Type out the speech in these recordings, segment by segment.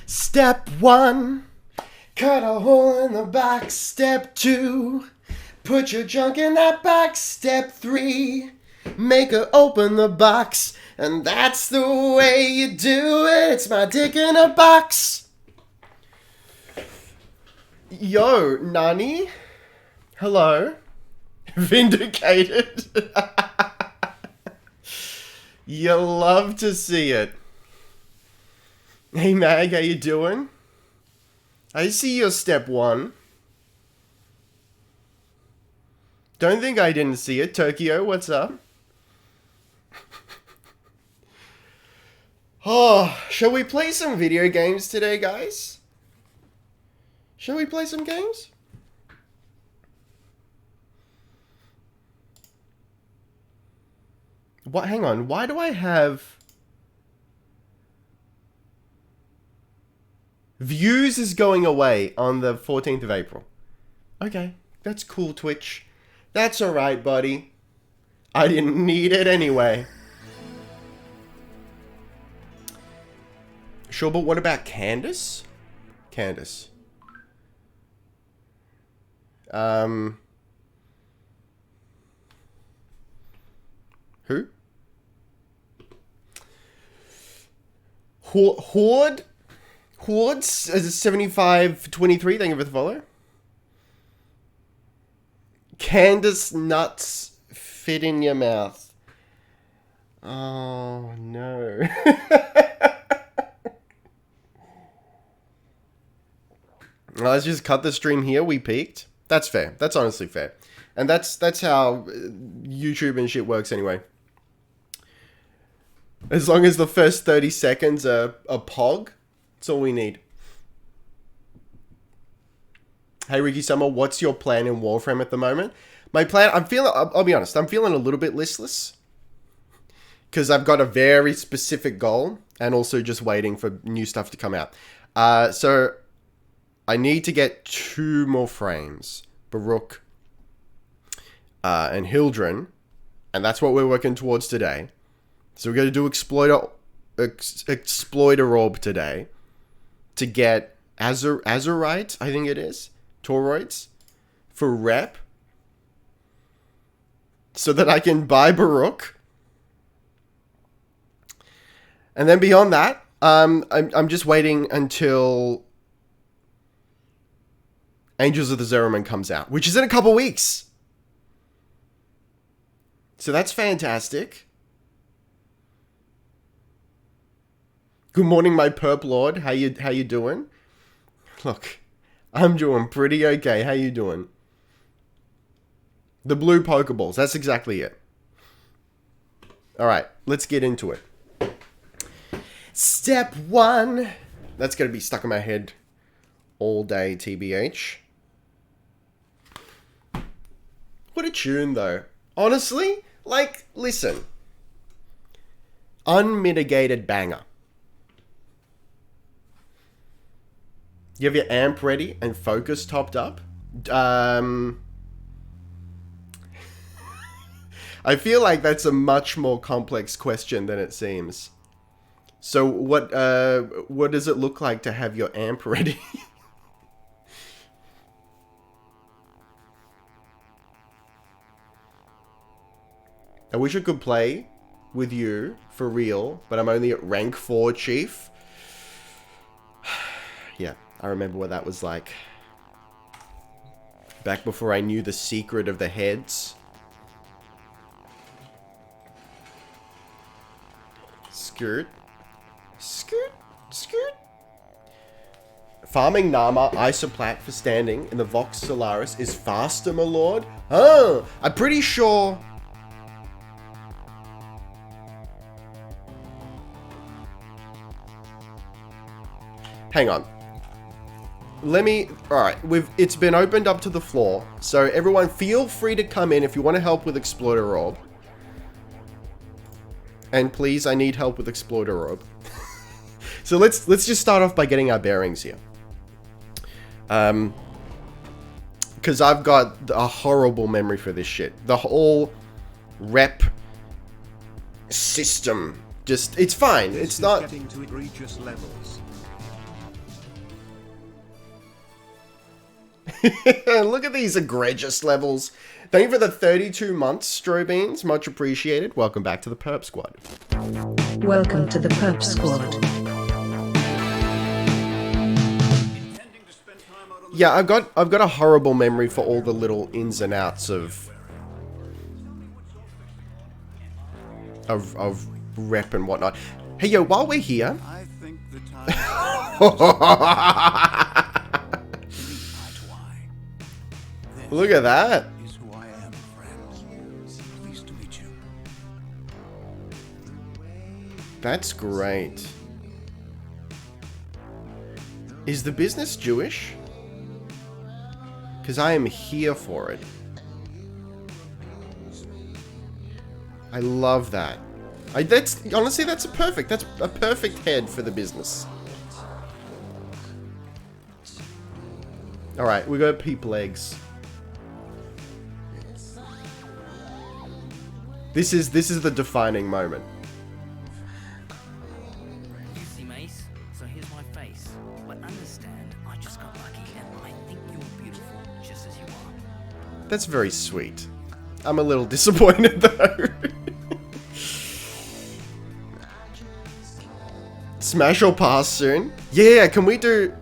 Step 1, cut a hole in the box. Step 2, put your junk in that box. Step 3, make her open the box. And that's the way you do it. It's my dick in a box. Yo, Nani? Hello? Vindicated? You love to see it. Hey Mag, how you doing? I see your step 1. Don't think I didn't see it. Tokyo, what's up? Oh, shall we play some video games today, guys? Shall we play some games? What? Hang on. Why do I have... Views is going away on the 14th of April. Okay, that's cool, Twitch. That's alright, buddy. I didn't need it anyway. Sure, but what about Candace? Candace. Who? Horde? Hordes as a 7523, thank you for the follow. Candace nuts fit in your mouth. Oh no. Let's just cut the stream here. We peaked. That's fair. That's honestly fair. And that's how YouTube and shit works anyway. As long as the first 30 seconds are a pog, that's all we need. Hey Ricky Summer, what's your plan in Warframe at the moment? My plan, I'll be honest, I'm feeling a little bit listless. Because I've got a very specific goal and also just waiting for new stuff to come out. So I need to get 2 more frames. Baruch and Hildren. And that's what we're working towards today. So we're going to do Exploiter Orb today. To get Azurite, I think it is. Toroids. For rep. So that I can buy Baruch. And then beyond that, I'm just waiting until Angels of the Zeraman comes out. Which is in a couple weeks. So that's fantastic. Good morning, my perp lord. How you doing? Look, I'm doing pretty okay. How you doing? The blue Pokeballs. That's exactly it. All right, let's get into it. Step 1. That's going to be stuck in my head all day, TBH. What a tune, though. Honestly, like, listen. Unmitigated banger. You have your amp ready and focus topped up? I feel like that's a much more complex question than it seems. So what does it look like to have your amp ready? I wish I could play with you for real, but I'm only at rank 4 chief. Yeah. I remember what that was like. Back before I knew the secret of the heads. Skirt. Skirt. Skirt. Farming Nama Isoplat for standing in the Vox Solaris is faster, my lord. Oh, I'm pretty sure... Hang on. Alright, it's been opened up to the floor, so everyone feel free to come in if you want to help with Exploiter Orb. And please, I need help with Exploiter Orb. So let's just start off by getting our bearings here. Because I've got a horrible memory for this shit. The whole rep system, just, it's fine. It's not... Getting to egregious levels. Look at these egregious levels. Thank you for the 32 months, Strobeans. Much appreciated. Welcome back to the Perp Squad. Welcome to the Perp Squad. Yeah, I've got a horrible memory for all the little ins and outs of rep and whatnot. Hey, yo, while we're here... I think the time Look at that. is who I am, friend. Pleased to meet you. That's great. Is the business Jewish? Because I am here for it. I love that. Honestly, that's a perfect head for the business. Alright, we got peep legs. This is the defining moment. You see, Mace? So here's my face. But understand, I just got lucky and I think you're beautiful just as you are. That's very sweet. I'm a little disappointed though. Smash or pass soon? Yeah, can we do...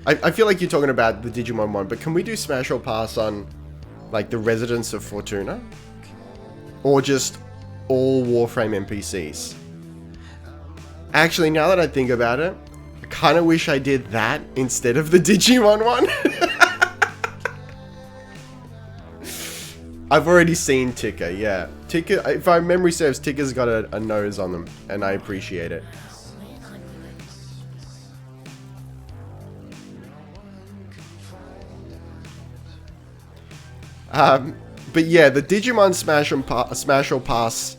I feel like you're talking about the Digimon one, but can we do Smash or pass on, like, the Residents of Fortuna? Or just all Warframe NPCs? Actually, now that I think about it, I kind of wish I did that instead of the Digimon one. I've already seen Ticker, yeah. Ticker, if my memory serves, Ticker's got a nose on them, and I appreciate it. But yeah, the Digimon Smash or Pass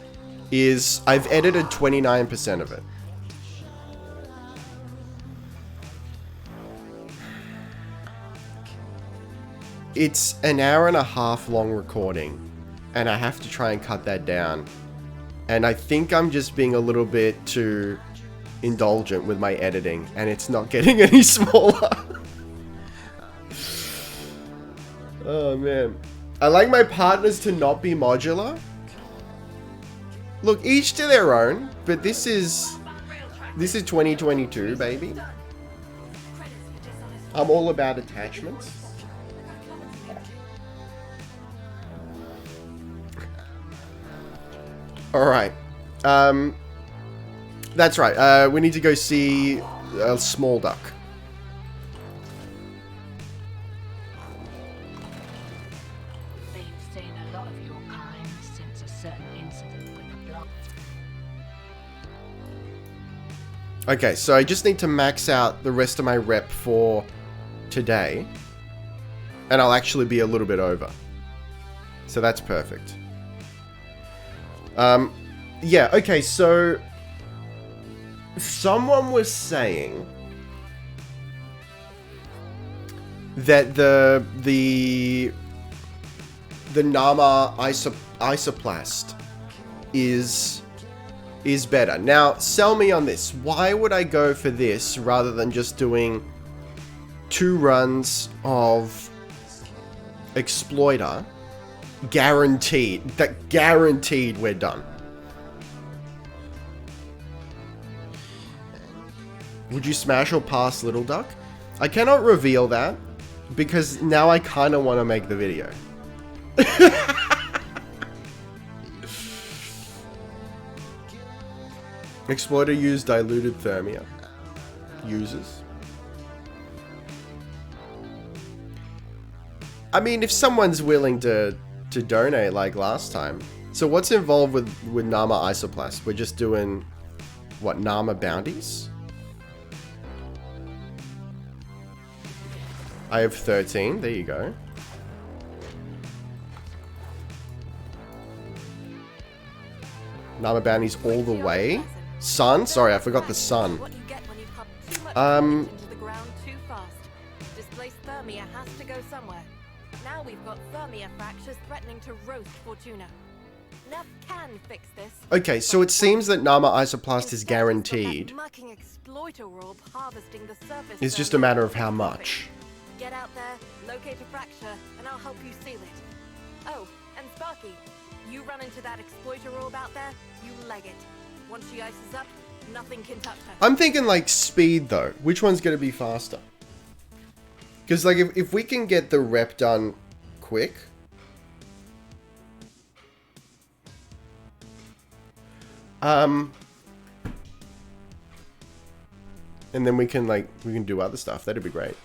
is... I've edited 29% of it. It's an hour and a half long recording, and I have to try and cut that down. And I think I'm just being a little bit too indulgent with my editing, and it's not getting any smaller. Oh man. I like my partners to not be modular. Look, each to their own, but this is 2022, baby. I'm all about attachments. Alright. That's right. We need to go see a small duck. They've seen a lot of your kind since a certain incident with the block. Okay, so I just need to max out the rest of my rep for today. And I'll actually be a little bit over. So that's perfect. Yeah, okay, so... Someone was saying... that the Nama Isoplast is better. Now, sell me on this. Why would I go for this rather than just doing 2 runs of Exploiter? Guaranteed. That guaranteed we're done. Would you smash or pass Little Duck? I cannot reveal that because now I kind of want to make the video. Exploiter used diluted thermia. Uses. I mean, if someone's willing to donate like last time. So what's involved with Nama Isoplast? We're just doing, what, Nama bounties? I have 13. There you go. Nama bounties all the way. Sun? Sorry, I forgot the sun. What you get when you pump too much into the ground too fast. Displaced thermia has to go somewhere. Now we've got thermia fractures threatening to roast Fortuna. Neff can fix this. Okay, so it seems that Nama Isoplast is guaranteed. Mucking exploiter orb harvesting the surface. It's just a matter of how much. Get out there, locate a fracture, and I'll help you seal it. Oh, and Sparky, you run into that exploiter orb out there, you leg it. Once she ices up, nothing can touch her. I'm thinking like speed though. Which one's going to be faster? Because like if we can get the rep done quick. And then we can do other stuff. That'd be great.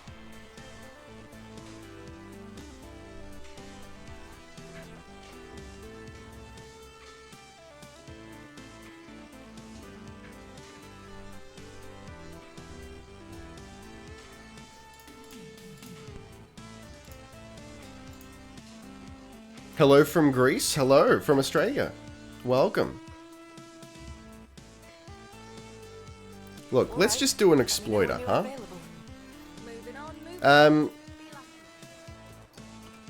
Hello from Greece. Hello from Australia. Welcome. Look, let's just do an exploiter, huh?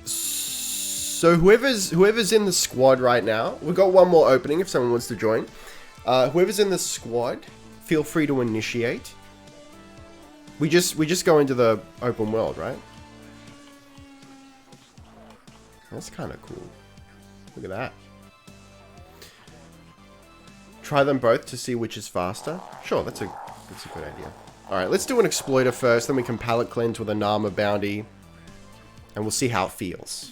So whoever's in the squad right now, we've got one more opening if someone wants to join. Whoever's in the squad, feel free to initiate. We just go into the open world, right? That's kind of cool. Look at that. Try them both to see which is faster. Sure, that's a good idea. Alright, let's do an exploiter first, then we can palette cleanse with a Nama bounty. And we'll see how it feels.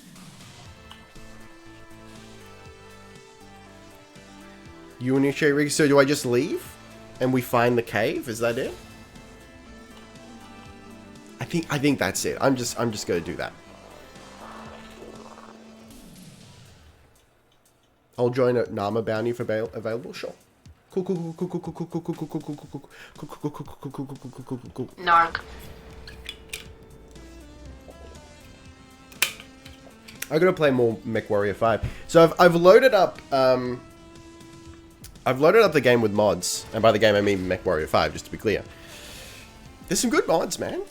You initiate Ricky, so do I just leave? And we find the cave? Is that it? I think that's it. I'm just gonna do that. I'll join a Nama bounty if available. Sure. Cool. Narc. I gotta play more MechWarrior 5. So I've loaded up the game with mods, and by the game I mean MechWarrior 5, just to be clear. There's some good mods, man.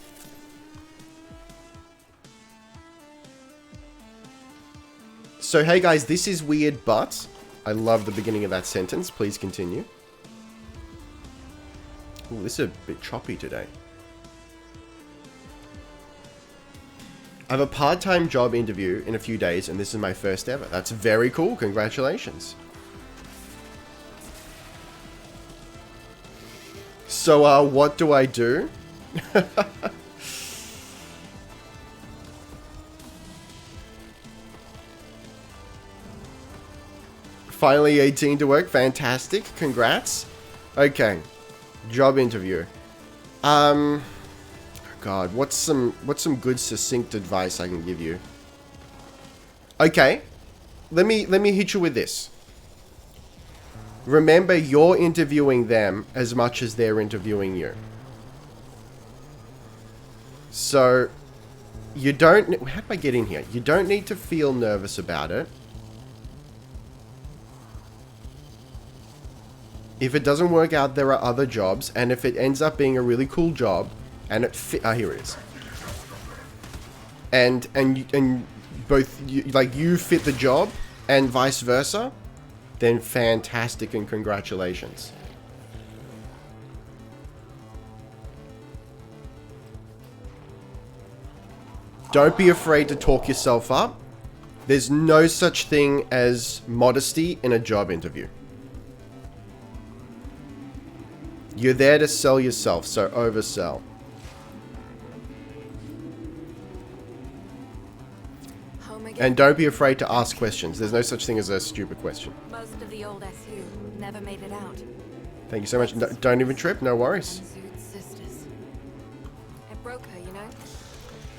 So hey guys, this is weird, but I love the beginning of that sentence. Please continue. Ooh, this is a bit choppy today. I have a part-time job interview in a few days, and this is my first ever. That's very cool. Congratulations. So, what do I do? Finally 18 to work. Fantastic. Congrats. Okay. Job interview. God, what's some good succinct advice I can give you? Okay. Let me hit you with this. Remember, you're interviewing them as much as they're interviewing you. So, you don't... How do I get in here? You don't need to feel nervous about it. If it doesn't work out, there are other jobs, and if it ends up being a really cool job, and it here it is. And both you fit the job, and vice versa, then fantastic and congratulations. Don't be afraid to talk yourself up. There's no such thing as modesty in a job interview. You're there to sell yourself, so oversell. And don't be afraid to ask questions. There's no such thing as a stupid question. Most of the old SU never made it out. Thank you so much. Don't even trip, no worries. Sisters. It broke her, you know?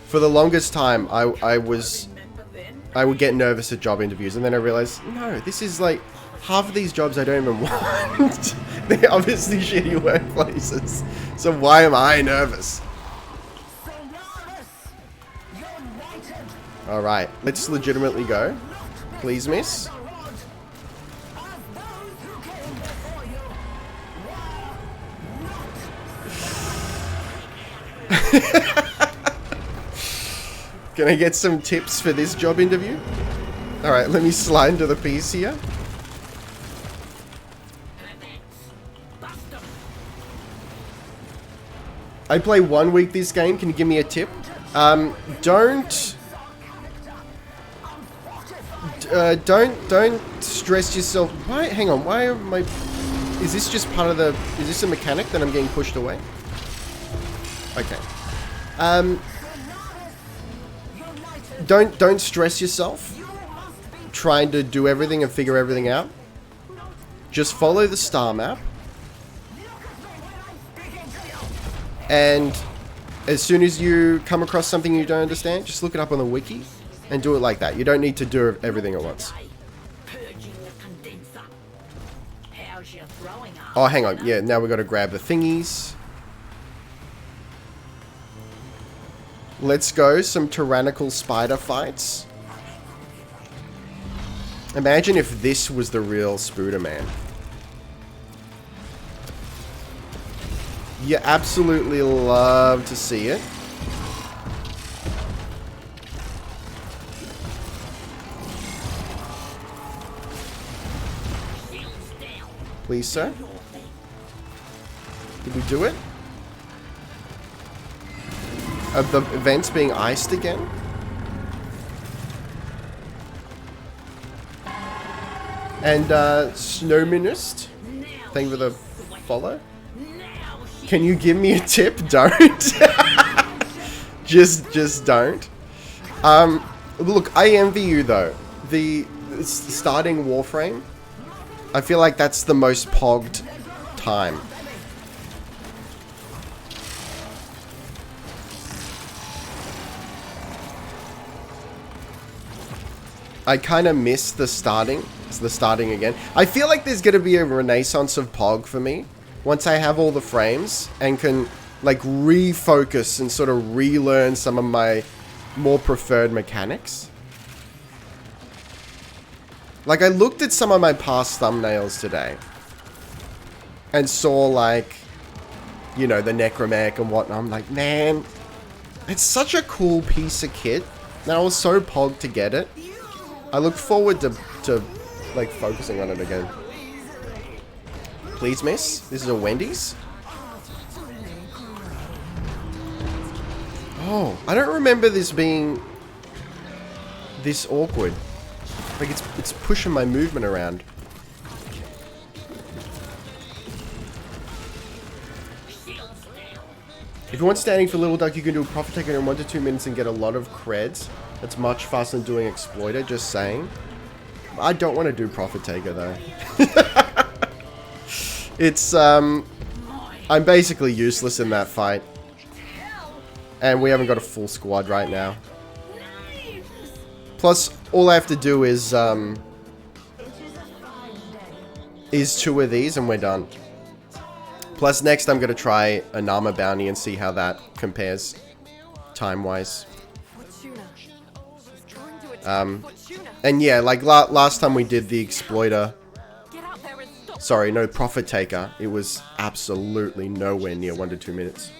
For the longest time, I would get nervous at job interviews, and then I realized, no, this is like, half of these jobs I don't even want. They're obviously shitty workplaces. So why am I nervous? Alright, let's legitimately go. Please, miss. Can I get some tips for this job interview? Alright, let me slide into the piece here. I play 1 week this game. Can you give me a tip? Don't stress yourself. Why? Hang on. Why am I? Is this just part of the? Is this a mechanic that I'm getting pushed away? Okay. Don't stress yourself trying to do everything and figure everything out. Just follow the star map. And as soon as you come across something you don't understand, just look it up on the wiki and do it like that. You don't need to do everything at once. Oh, hang on. Yeah, now we've got to grab the thingies. Let's go. Some tyrannical spider fights. Imagine if this was the real Spooderman. You absolutely love to see it. Please, sir. Did we do it? Of the events being iced again? And, Snowminist. Thank you for the follow. Can you give me a tip? Don't. just don't. Look, I envy you though. The starting Warframe, I feel like that's the most pogged time. I kind of miss the starting. It's the starting again. I feel like there's going to be a renaissance of Pog for me once I have all the frames and can like refocus and sort of relearn some of my more preferred mechanics. Like I looked at some of my past thumbnails today and saw like, you know, the Necromech and whatnot. I'm like, man, it's such a cool piece of kit. And I was so pogged to get it. I look forward to like focusing on it again. Please, miss. This is a Wendy's. Oh, I don't remember this being this awkward. Like it's pushing my movement around. If you want standing for Little Duck, you can do a Profit Taker in 1 to 2 minutes and get a lot of creds. That's much faster than doing Exploiter, just saying. I don't want to do Profit Taker though. It's, I'm basically useless in that fight. And we haven't got a full squad right now. Plus, all I have to do is 2 of these and we're done. Plus, next I'm going to try a Nama Bounty and see how that compares time-wise. And yeah, like last time we did the Exploiter... Sorry, no Profit Taker. It was absolutely nowhere near 1 to 2 minutes.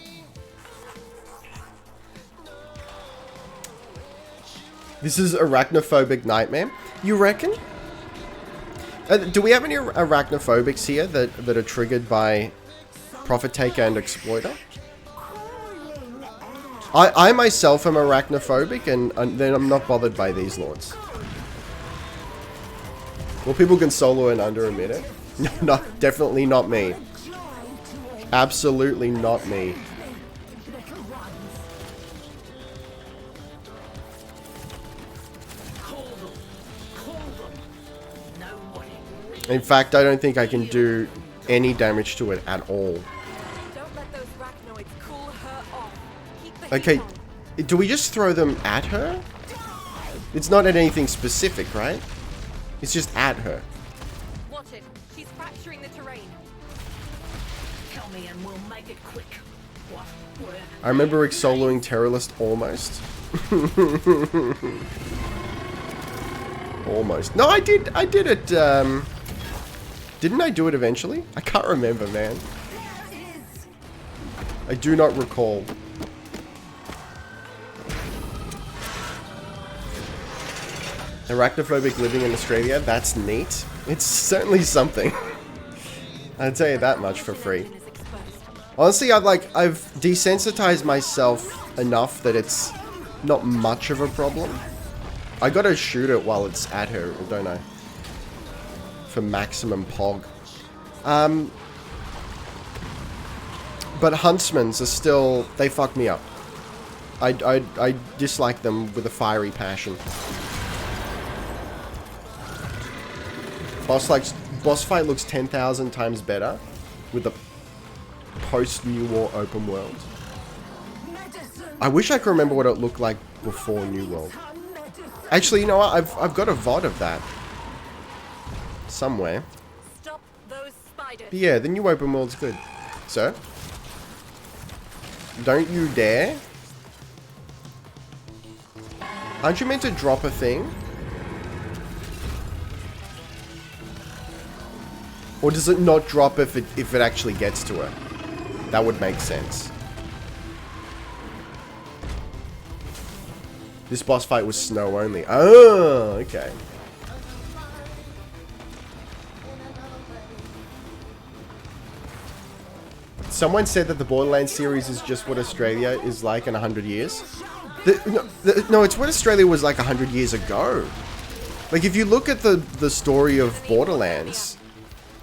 This is Arachnophobic Nightmare. You reckon? Do we have any Arachnophobics here that are triggered by Profit Taker and Exploiter? I myself am Arachnophobic and then I'm not bothered by these lords. Well, people can solo in under a minute. No, definitely not me. Absolutely not me. In fact, I don't think I can do any damage to it at all. Don't let those arachnoids cool her off. Keep the Okay, heat on. do we just throw them at her? It's not at anything specific, right? It's just at her. Watch it. She's fracturing the terrain. Tell me and we'll make it quick. What? Where? I remember soloing Terrorist almost. Almost. No, I did it, didn't I do it eventually? I can't remember, man. I do not recall. Arachnophobic living in Australia? That's neat. It's certainly something. I'll tell you that much for free. Is exposed. Honestly, I've desensitized myself enough that it's not much of a problem. I gotta shoot it while it's at her, don't I? For maximum pog. But huntsmans are still... They fuck me up. I dislike them with a fiery passion. Boss fight looks 10,000 times better with the post-New War open world. I wish I could remember what it looked like before New World. Actually, you know what? I've got a VOD of that. Somewhere. Stop those spiders. But yeah, the new open world's good. Sir? Don't you dare. Aren't you meant to drop a thing? Or does it not drop if it actually gets to her? That would make sense. This boss fight was snow only. Oh, okay. Someone said that the Borderlands series is just what Australia is like in 100 years. No, it's what Australia was like 100 years ago. Like, if you look at the story of Borderlands,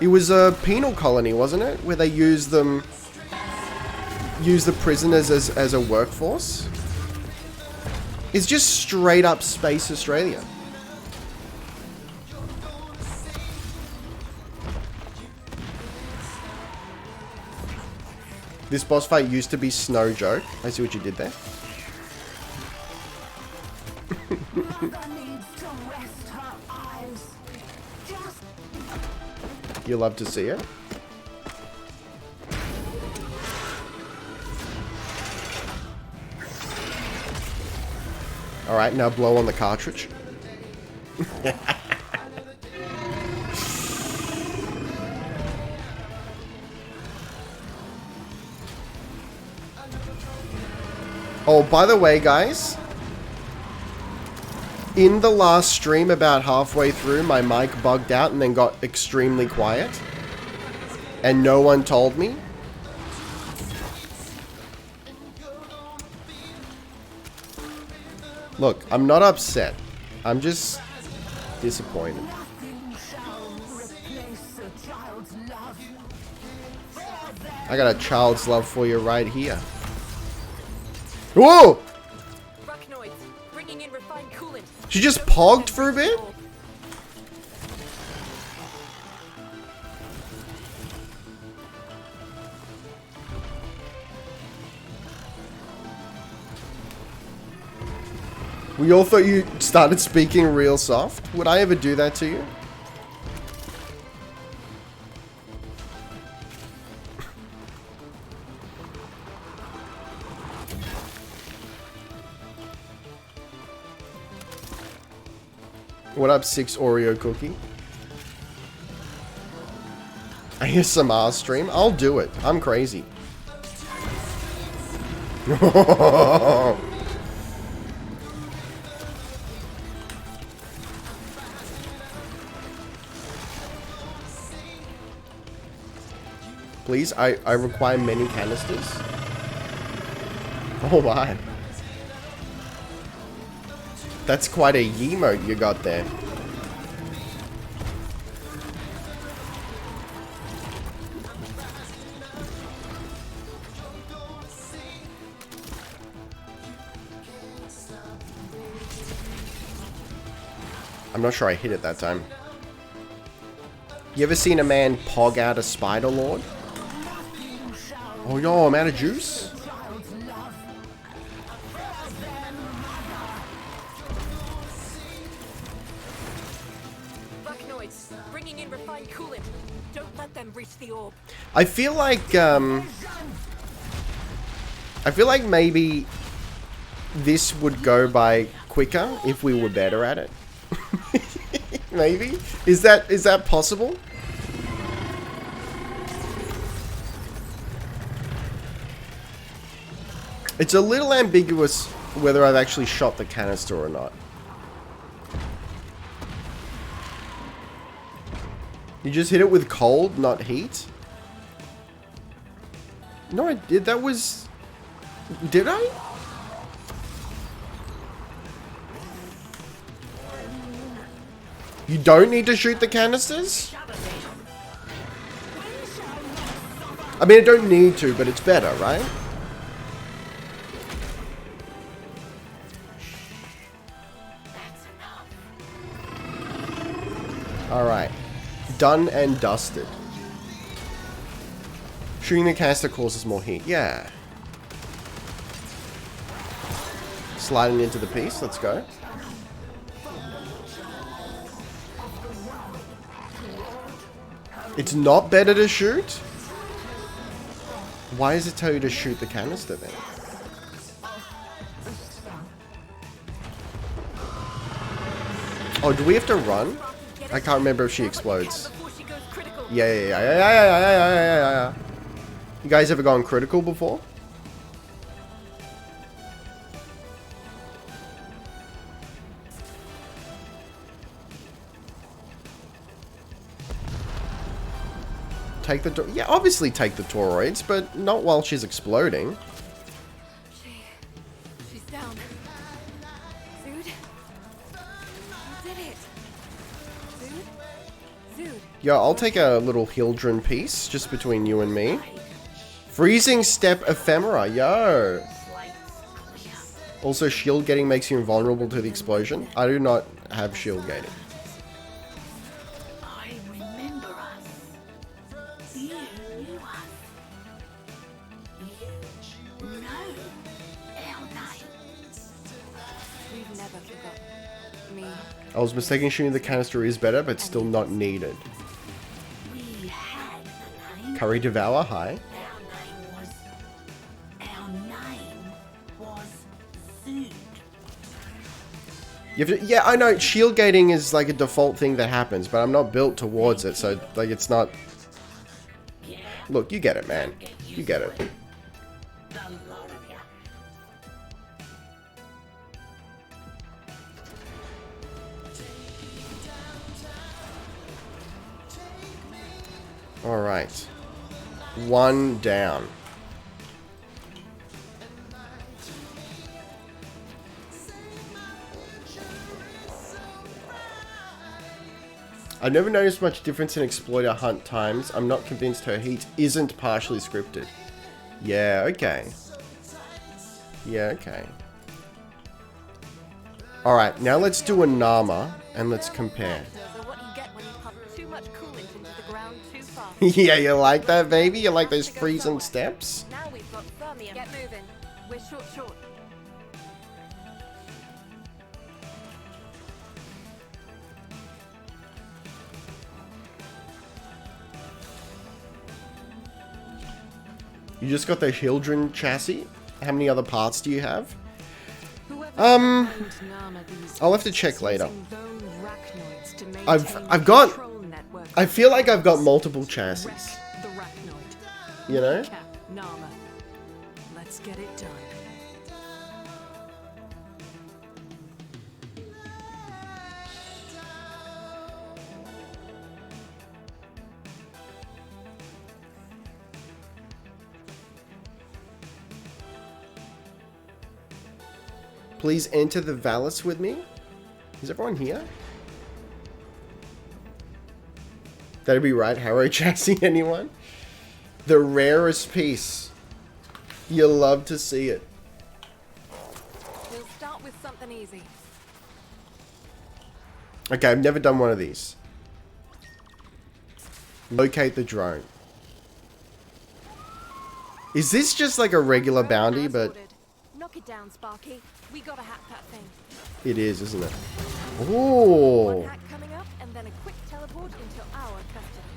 it was a penal colony, wasn't it? Where they used the prisoners as a workforce. It's just straight up Space Australia. This boss fight used to be Snow Joke. I see what you did there. You love to see it. Alright, now blow on the cartridge. Oh, by the way, guys, in the last stream, about halfway through, my mic bugged out and then got extremely quiet. And no one told me. Look, I'm not upset. I'm just disappointed. I got a child's love for you right here. Whoa! Arachnoids, bringing in refined coolant. She just pogged for a bit? We all thought you started speaking real soft. Would I ever do that to you? What up, 6 Oreo cookie? ASMR stream? I'll do it. I'm crazy. Please, I require many canisters. Oh my. That's quite a emote you got there. I'm not sure I hit it that time. You ever seen a man pog out a spider lord? Oh yo, I'm out of juice? Arachnoids, bringing in refined coolant. Don't let them reach the orb. I feel like maybe this would go by quicker if we were better at it. Maybe? Is that possible? It's a little ambiguous whether I've actually shot the canister or not. You just hit it with cold, not heat? No, I did. That was... Did I? You don't need to shoot the canisters? I mean, I don't need to, but it's better, right? Alright. Done and dusted. Shooting the canister causes more heat. Yeah. Sliding into the piece. Let's go. It's not better to shoot? Why does it tell you to shoot the canister then? Oh, do we have to run? I can't remember if she explodes. Yeah. You guys ever gone critical before? Take the... Yeah, obviously take the toroids, but not while she's exploding. She's down. Zood? You did it. Zood? Yeah, I'll take a little Hildren piece, just between you and me. Freezing Step Ephemera, yo! Also, shield gating makes you invulnerable to the explosion. I do not have shield gating. I remember us. You knew us. You know our names. We've never forgotten. Me. I was mistaken, shooting the canister is better, but still not needed. We had a name. Curry Devour, hi. Our name was Zood. You have to, yeah, I know, shield gating is like a default thing that happens, but I'm not built towards it, so, like, it's not... Look, you get it, man. You get it. The lot of you. Alright. One down. I've never noticed much difference in exploiter hunt times. I'm not convinced her heat isn't partially scripted. Yeah, okay. Yeah, okay. Alright, now let's do a Nama, and let's compare. Those are what you get when you pump too much coolant into the ground too fast. Yeah, you like that, baby? You like those freezing steps? Now we've got thermium. Get moving. We're short. You just got the Hildren chassis? How many other parts do you have? I'll I'll have to check later. I've got... I feel like I've got multiple chassis. You know? Let's get it done. Please enter the Valis with me. Is everyone here? That'd be right. Harrow chassis, anyone? The rarest piece. You'll love to see it. We'll start with something easy. Okay, I've never done one of these. Locate the drone. Is this just like a regular bounty, but... Knock it down, Sparky. We gotta hack that thing. It is, isn't it? One Oh, hack coming up, and then a quick teleport into our custody.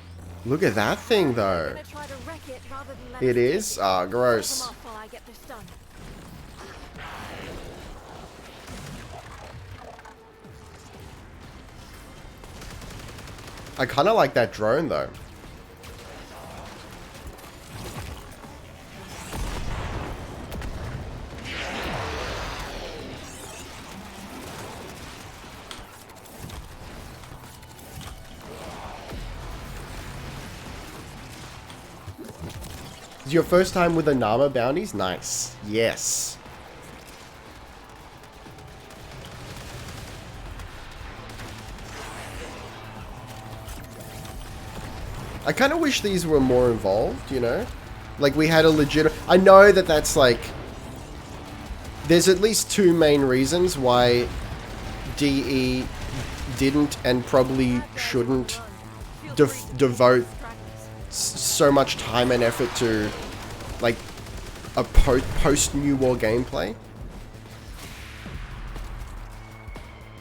look at that thing, I'm though. gonna try to wreck it rather than let It it is? take it. Ah, Hold gross. them off while I get this done. I kind of like that drone, though. Is your first time with the Nama bounties? Nice. Yes. I kind of wish these were more involved, you know? Like, we had a legit... I know that that's, like... There's at least two main reasons why DE didn't and probably shouldn't devote so much time and effort to, like, a post-New War gameplay.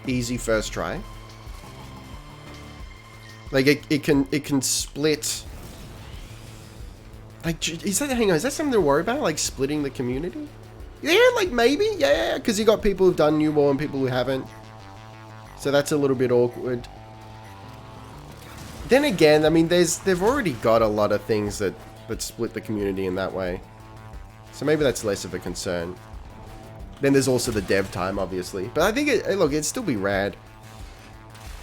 Easy first try. Like, it can split... Like, is that... Hang on, is that something to worry about? Like, splitting the community? Yeah, like, maybe. Yeah, because you got people who've done New War and people who haven't. So that's a little bit awkward. Then again, I mean, they've already got a lot of things that split the community in that way. So maybe that's less of a concern. Then there's also the dev time, obviously. But I think, look, it'd still be rad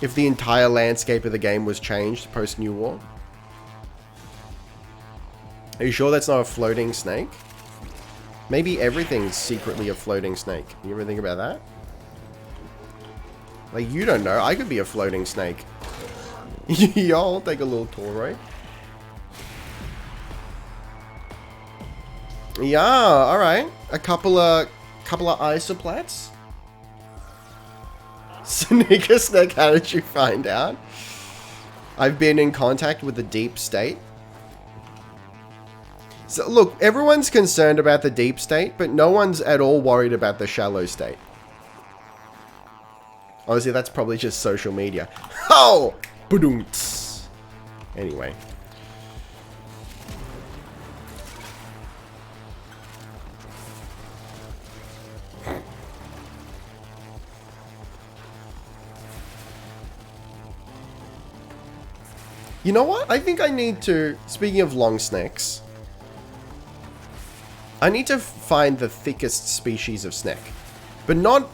if the entire landscape of the game was changed post-New War. Are you sure that's not a floating snake? Maybe everything's secretly a floating snake. You ever think about that? Like, you don't know. I could be a floating snake. Yeah, I'll take a little tour, right? Yeah, alright. A couple of isoplats. Sneaker Snake, how did you find out? I've been in contact with the deep state. So look, everyone's concerned about the deep state, but no one's at all worried about the shallow state. Honestly, that's probably just social media. Oh! Ba-doom-ts. Anyway. You know what? I think I need to, speaking of long snakes, I need to find the thickest species of snake. But not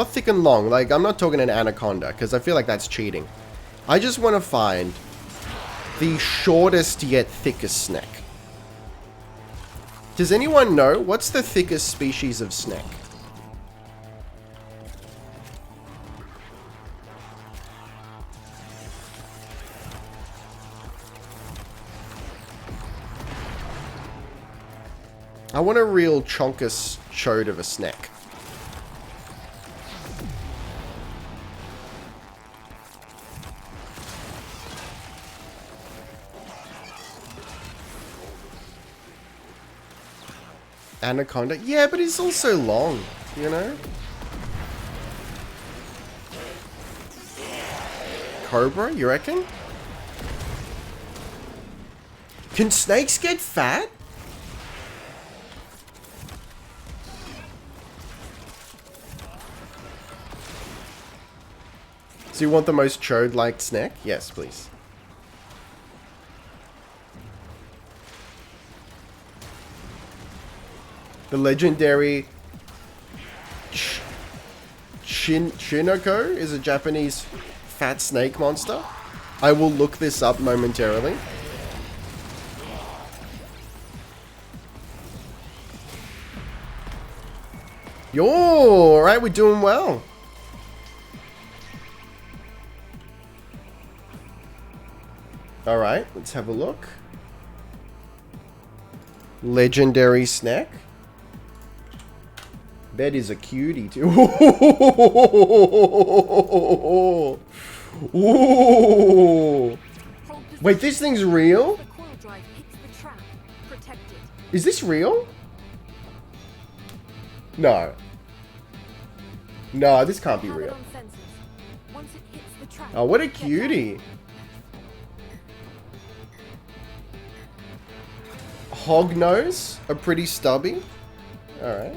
thick and long. Like, I'm not talking an anaconda, because I feel like that's cheating. I just want to find the shortest yet thickest snake. Does anyone know what's the thickest species of snake? I want a real chonkus chode of a snake. Anaconda? Yeah, but it's also long, you know? Cobra, you reckon? Can snakes get fat? So you want the most chode-like snake? Yes, please. The legendary Shinoko is a Japanese fat snake monster. I will look this up momentarily. Yo, alright, we're doing well. Alright, let's have a look. Legendary snack. That is a cutie too. Ooh. Wait, this thing's real? The coil drive hits the trap. Protect it. Is this real? No. No, this can't be Have it real. on sensors. Once it hits the trap, Oh, what a get down. cutie. Hognose, a pretty stubby. Alright.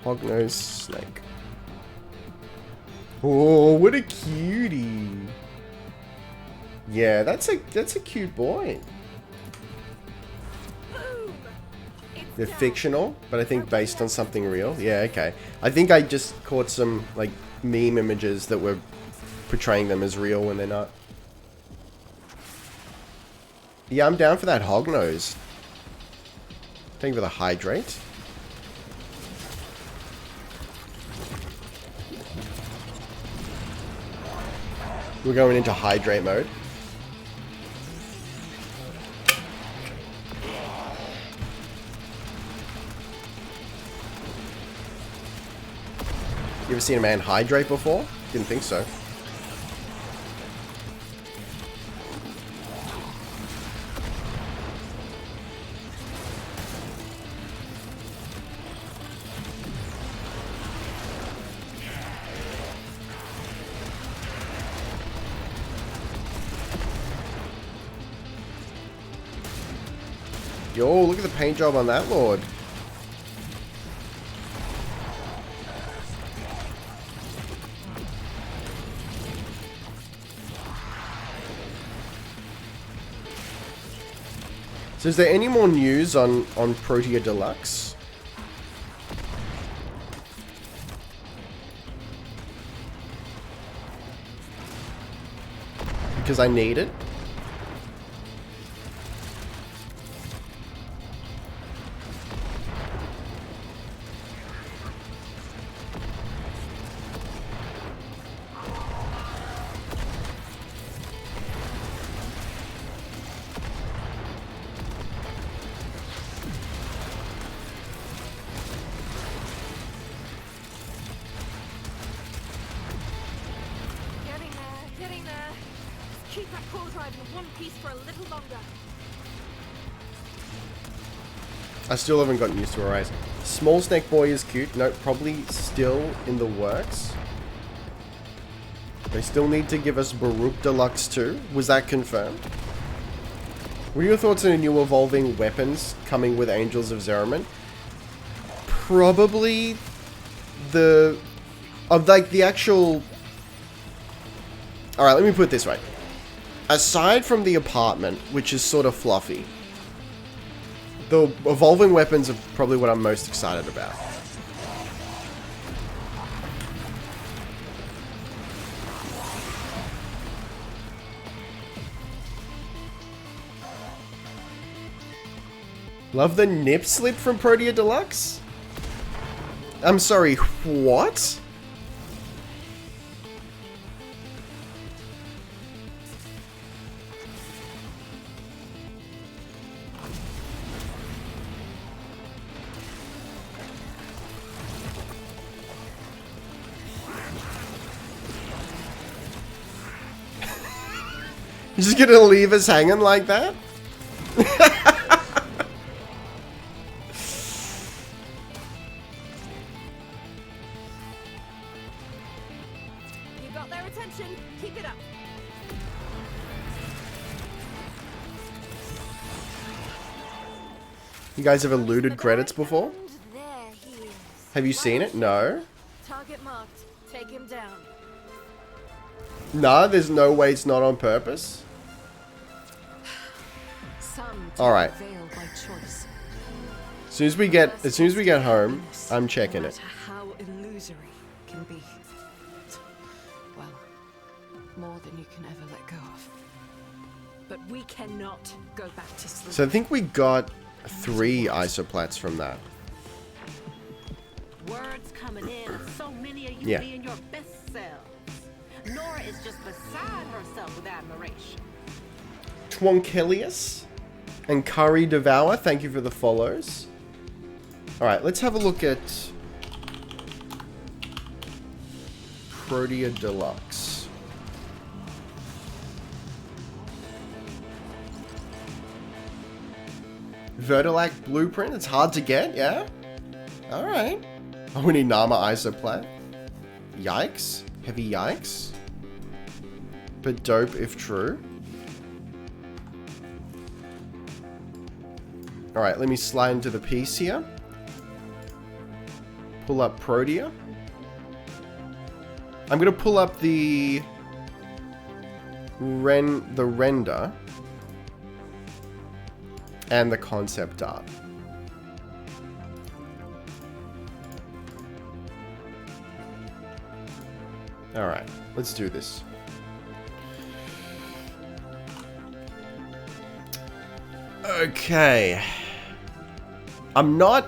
Hognose snake. Oh, what a cutie. Yeah, that's a cute boy. Boom! It's They're down. fictional, but I think based on something real. Yeah, okay. I think I just caught some, like, meme images that were portraying them as real when they're not. Yeah, I'm down for that hognose. Thank you for the hydrate. We're going into hydrate mode. You ever seen a man hydrate before? Didn't think so. Yo, look at the paint job on that lord. So is there any more news on Protea Deluxe? Because I need it. Getting there. Just keep that core drive in one piece for a little longer. I still haven't gotten used to her eyes. Small Snake Boy is cute. Nope, probably still in the works. They still need to give us Baruch Deluxe 2. Was that confirmed? What are your thoughts on the new evolving weapons coming with Angels of Zeraman? Probably the actual... Alright, let me put it this way. Aside from the apartment, which is sort of fluffy, the evolving weapons are probably what I'm most excited about. Love the nip slip from Protea Deluxe? I'm sorry, what? You're just gonna leave us hanging like that? You got their attention. Keep it up. You guys ever looted credits before? And there he is. Have you seen it? No. Target marked. Take him down. Nah, there's no way it's not on purpose. Alright. As soon as we get home, I'm checking it. How illusory can be. Well, more than you can ever let go of. But we cannot go back to sleep. So I think we got 3 isoplats from that. Words coming in, so many of you Yeah. being your best selves. Nora is just beside herself with admiration. Twonkelius and Curry Devour, thank you for the follows. Alright, let's have a look at Protea Deluxe. Vertilac Blueprint, it's hard to get, yeah? Alright. Oh, we need Nama Isoplat. Yikes. Heavy yikes. But dope if true. Alright, let me slide into the piece here. Pull up Protea. I'm gonna pull up the render and the concept art. Alright, let's do this. Okay. I'm not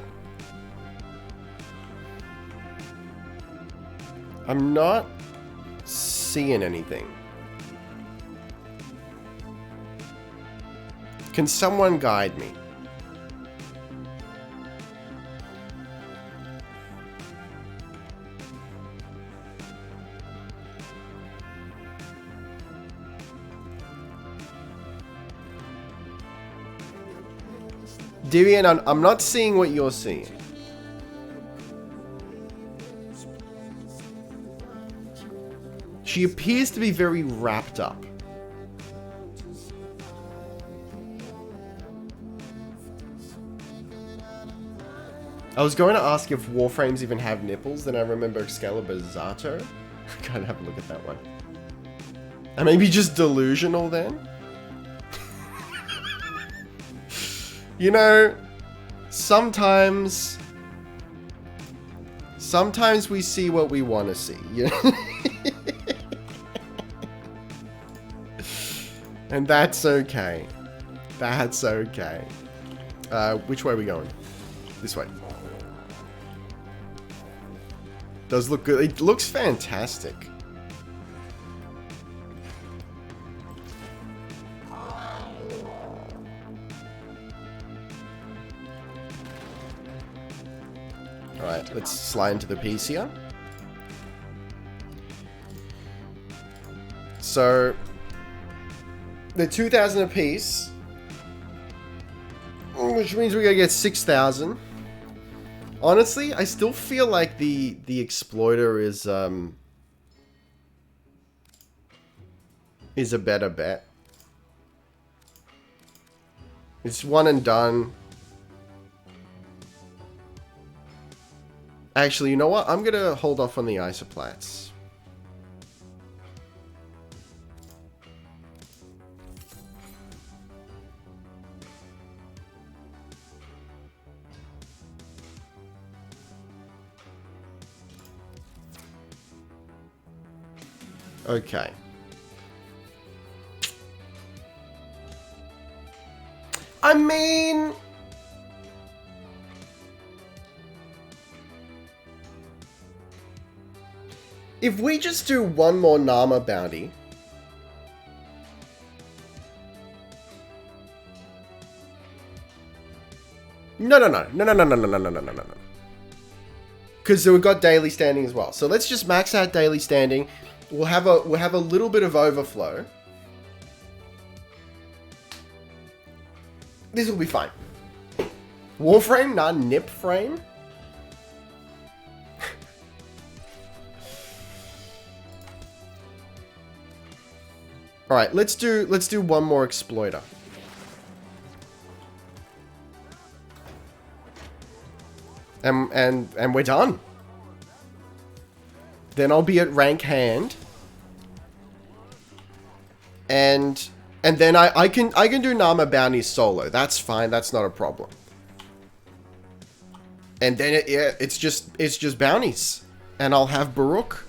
seeing anything. Can someone guide me? Divian, I'm not seeing what you're seeing. She appears to be very wrapped up. I was going to ask if Warframes even have nipples, then I remember Excalibur's Zato. Gotta have a look at that one. And maybe just delusional then? You know, sometimes we see what we want to see, you know? And that's okay. That's okay. Which way are we going? This way. Does look good. It looks fantastic. Alright, let's slide into the piece here. So, they're 2,000 a piece, which means we gotta get 6,000. Honestly, I still feel like the exploiter is a better bet. It's one and done. Actually, you know what? I'm gonna hold off on the isoplats. Okay. I mean... if we just do one more Nama bounty... No. Because we've got daily standing as well. So let's just max out daily standing. We'll have a little bit of overflow. This will be fine. Warframe, not nip frame. All right, let's do one more exploiter. And we're done. Then I'll be at rank hand. And then I can do Nama bounties solo. That's fine. That's not a problem. And then it's just bounties, and I'll have Baruch,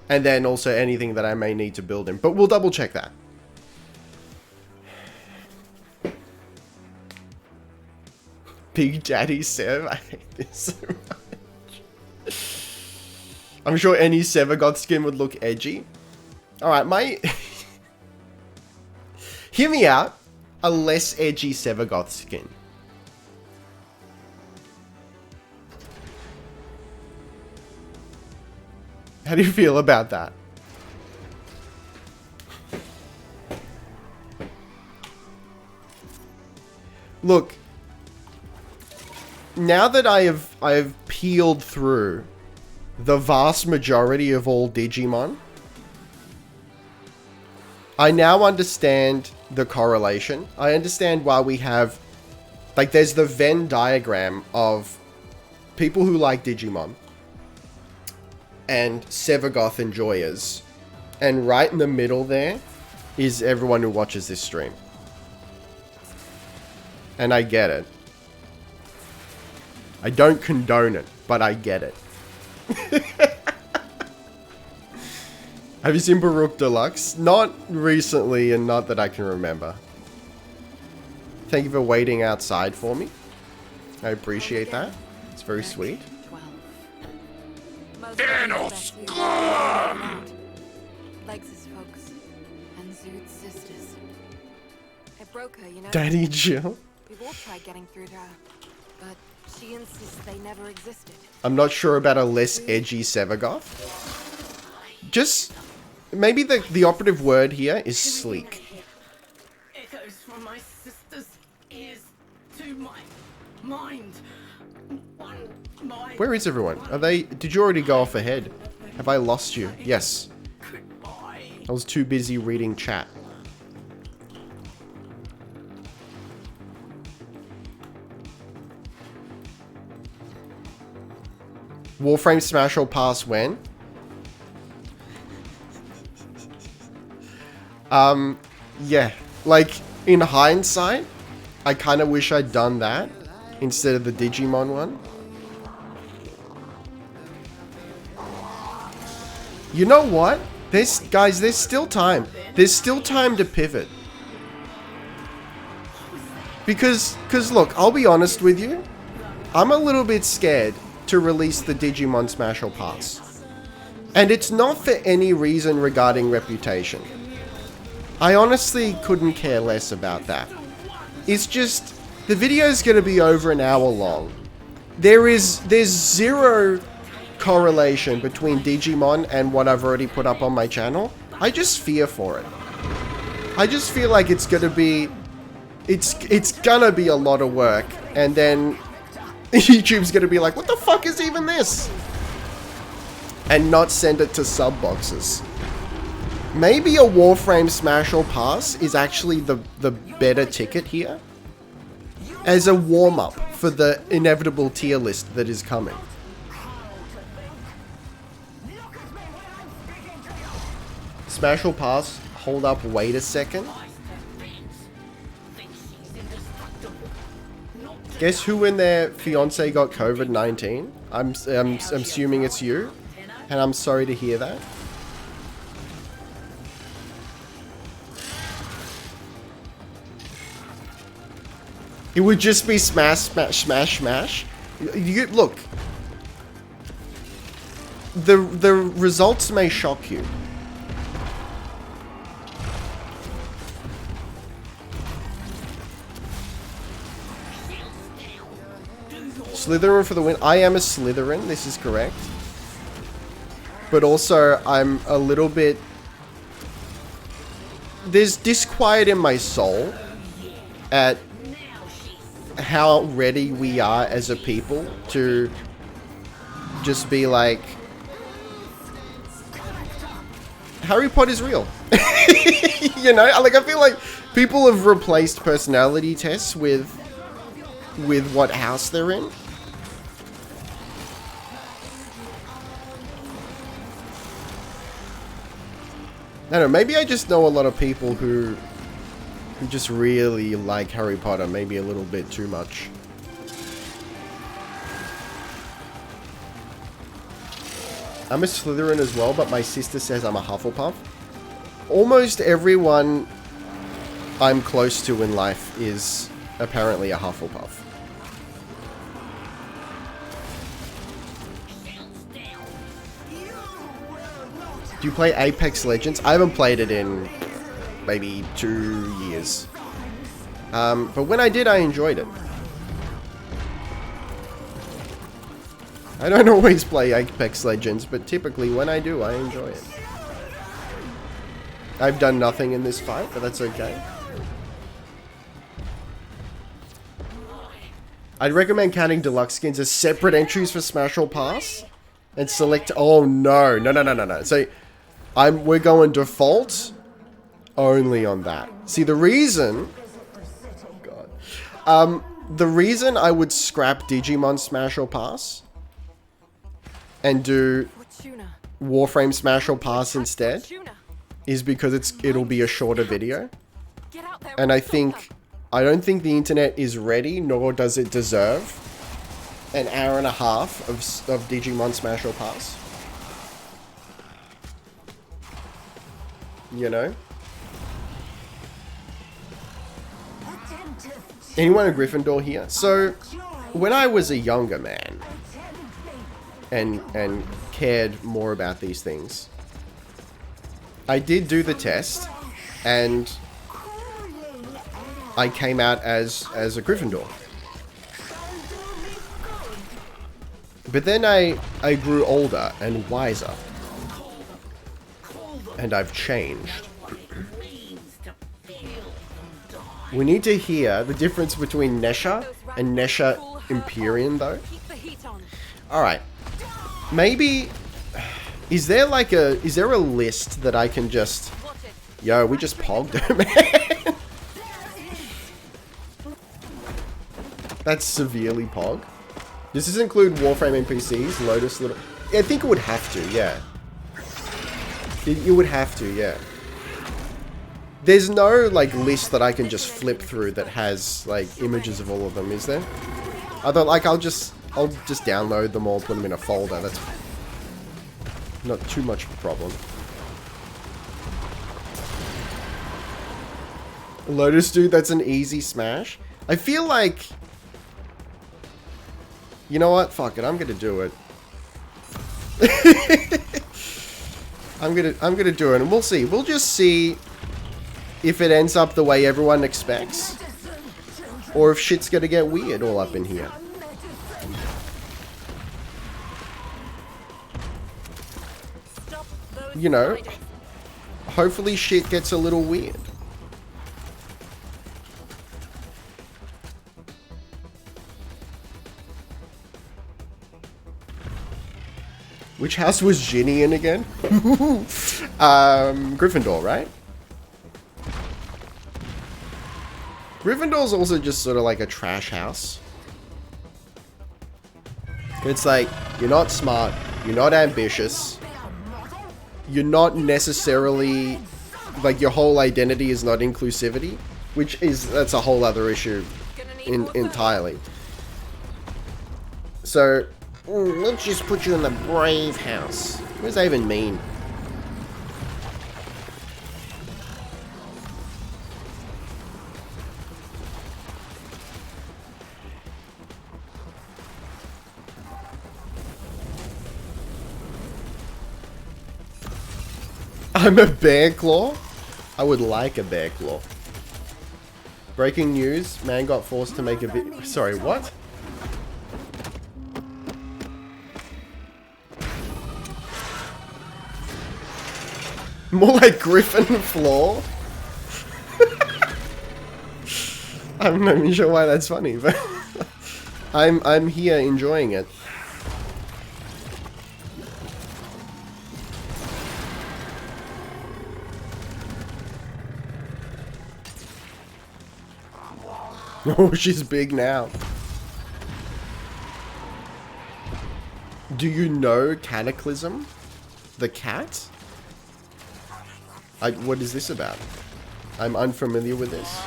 and then also anything that I may need to build him. But we'll double check that. Big Daddy Sev, I hate this so much. I'm sure any Sevagoth skin would look edgy. Alright, my... Hear me out. A less edgy Sevagoth skin. How do you feel about that? Look, now that I have peeled through the vast majority of all Digimon, I now understand the correlation. I understand why we have, like, there's the Venn diagram of people who like Digimon and Sevagoth enjoyers, and right in the middle there is everyone who watches this stream. And I get it. I don't condone it, but I get it. Have you seen Baruch Deluxe? Not recently, and not that I can remember. Thank you for waiting outside for me. I appreciate that. It's very sweet. 12. Thanos! Lex's folks and Zood's sisters. It broke her, you know. Daddy Jill. We've all tried getting through to her, but she insists they never existed. I'm not sure about a less edgy Sevagoth. Just maybe the operative word here is sleek. Echoes from my sister's ears to my mind. Where is everyone? Are they? Did you already go off ahead? Have I lost you? Yes. I was too busy reading chat. Warframe Smash or Pass when? Yeah. Like, in hindsight, I kind of wish I'd done that instead of the Digimon one. You know what? Guys, there's still time. There's still time to pivot. Because look, I'll be honest with you. I'm a little bit scared to release the Digimon Smash or Pass. And it's not for any reason regarding reputation. I honestly couldn't care less about that. It's just, the video is going to be over an hour long. There's zero correlation between Digimon and what I've already put up on my channel. I just fear for it. I just feel like it's gonna be a lot of work, and then YouTube's gonna be like, what the fuck is even this? And not send it to sub boxes. Maybe a Warframe Smash or Pass is actually the better ticket here, as a warm-up for the inevitable tier list that is coming. Smash or Pass, hold up, wait a second. Guess who and their fiance got COVID-19? I'm assuming it's you, and I'm sorry to hear that. It would just be smash, smash, smash, smash. Look, the results may shock you. Slytherin for the win. I am a Slytherin, this is correct. But also, I'm a little bit... There's disquiet in my soul at how ready we are as a people to just be like, Harry Potter's real. You know, like, I feel like people have replaced personality tests with what house they're in. I don't know, maybe I just know a lot of people who just really like Harry Potter, maybe a little bit too much. I'm a Slytherin as well, but my sister says I'm a Hufflepuff. Almost everyone I'm close to in life is apparently a Hufflepuff. Do you play Apex Legends? I haven't played it in maybe 2 years. But when I did, I enjoyed it. I don't always play Apex Legends, but typically when I do, I enjoy it. I've done nothing in this fight, but that's okay. I'd recommend counting deluxe skins as separate entries for Smash or Pass. And select... Oh, no. No. So, we're going default only on that. See, the reason... God. The reason I would scrap Digimon Smash or Pass and do Warframe Smash or Pass instead is because it'll be a shorter video. And I don't think the internet is ready, nor does it deserve an hour and a half of Digimon Smash or Pass. You know? Anyone a Gryffindor here? So, when I was a younger man and cared more about these things, I did do the test, and I came out as a Gryffindor. But then I grew older and wiser. And I've changed. We need to hear the difference between Nesha and Nesha Empyrean, though. Alright. Maybe... Is there a list that I can just... Yo, we just pogged her, man. That's severely pog. Does this include Warframe NPCs? Lotus Little... I think it would have to, yeah. It would have to, yeah. There's no, like, list that I can just flip through that has, like, images of all of them, is there? Although, like, I'll just download them all, put them in a folder. That's not too much of a problem. Lotus Dude, that's an easy smash. I feel like... You know what? Fuck it, I'm gonna do it. I'm gonna do it, and we'll see. We'll just see if it ends up the way everyone expects, or if shit's gonna get weird all up in here. You know, hopefully shit gets a little weird. Which house was Ginny in again? Gryffindor, right? Gryffindor's also just sort of like a trash house. It's like, you're not smart, you're not ambitious, you're not necessarily, like, your whole identity is not inclusivity, which is, that's a whole other issue entirely. So, let's just put you in the brave house. What does that even mean? I'm a bear claw? I would like a bear claw. Breaking news, man got forced to make a video. Sorry, what? More like Griffin floor. I'm not even sure why that's funny, but I'm here enjoying it. Oh, she's big now. Do you know Cataclysm? The cat? What is this about? I'm unfamiliar with this.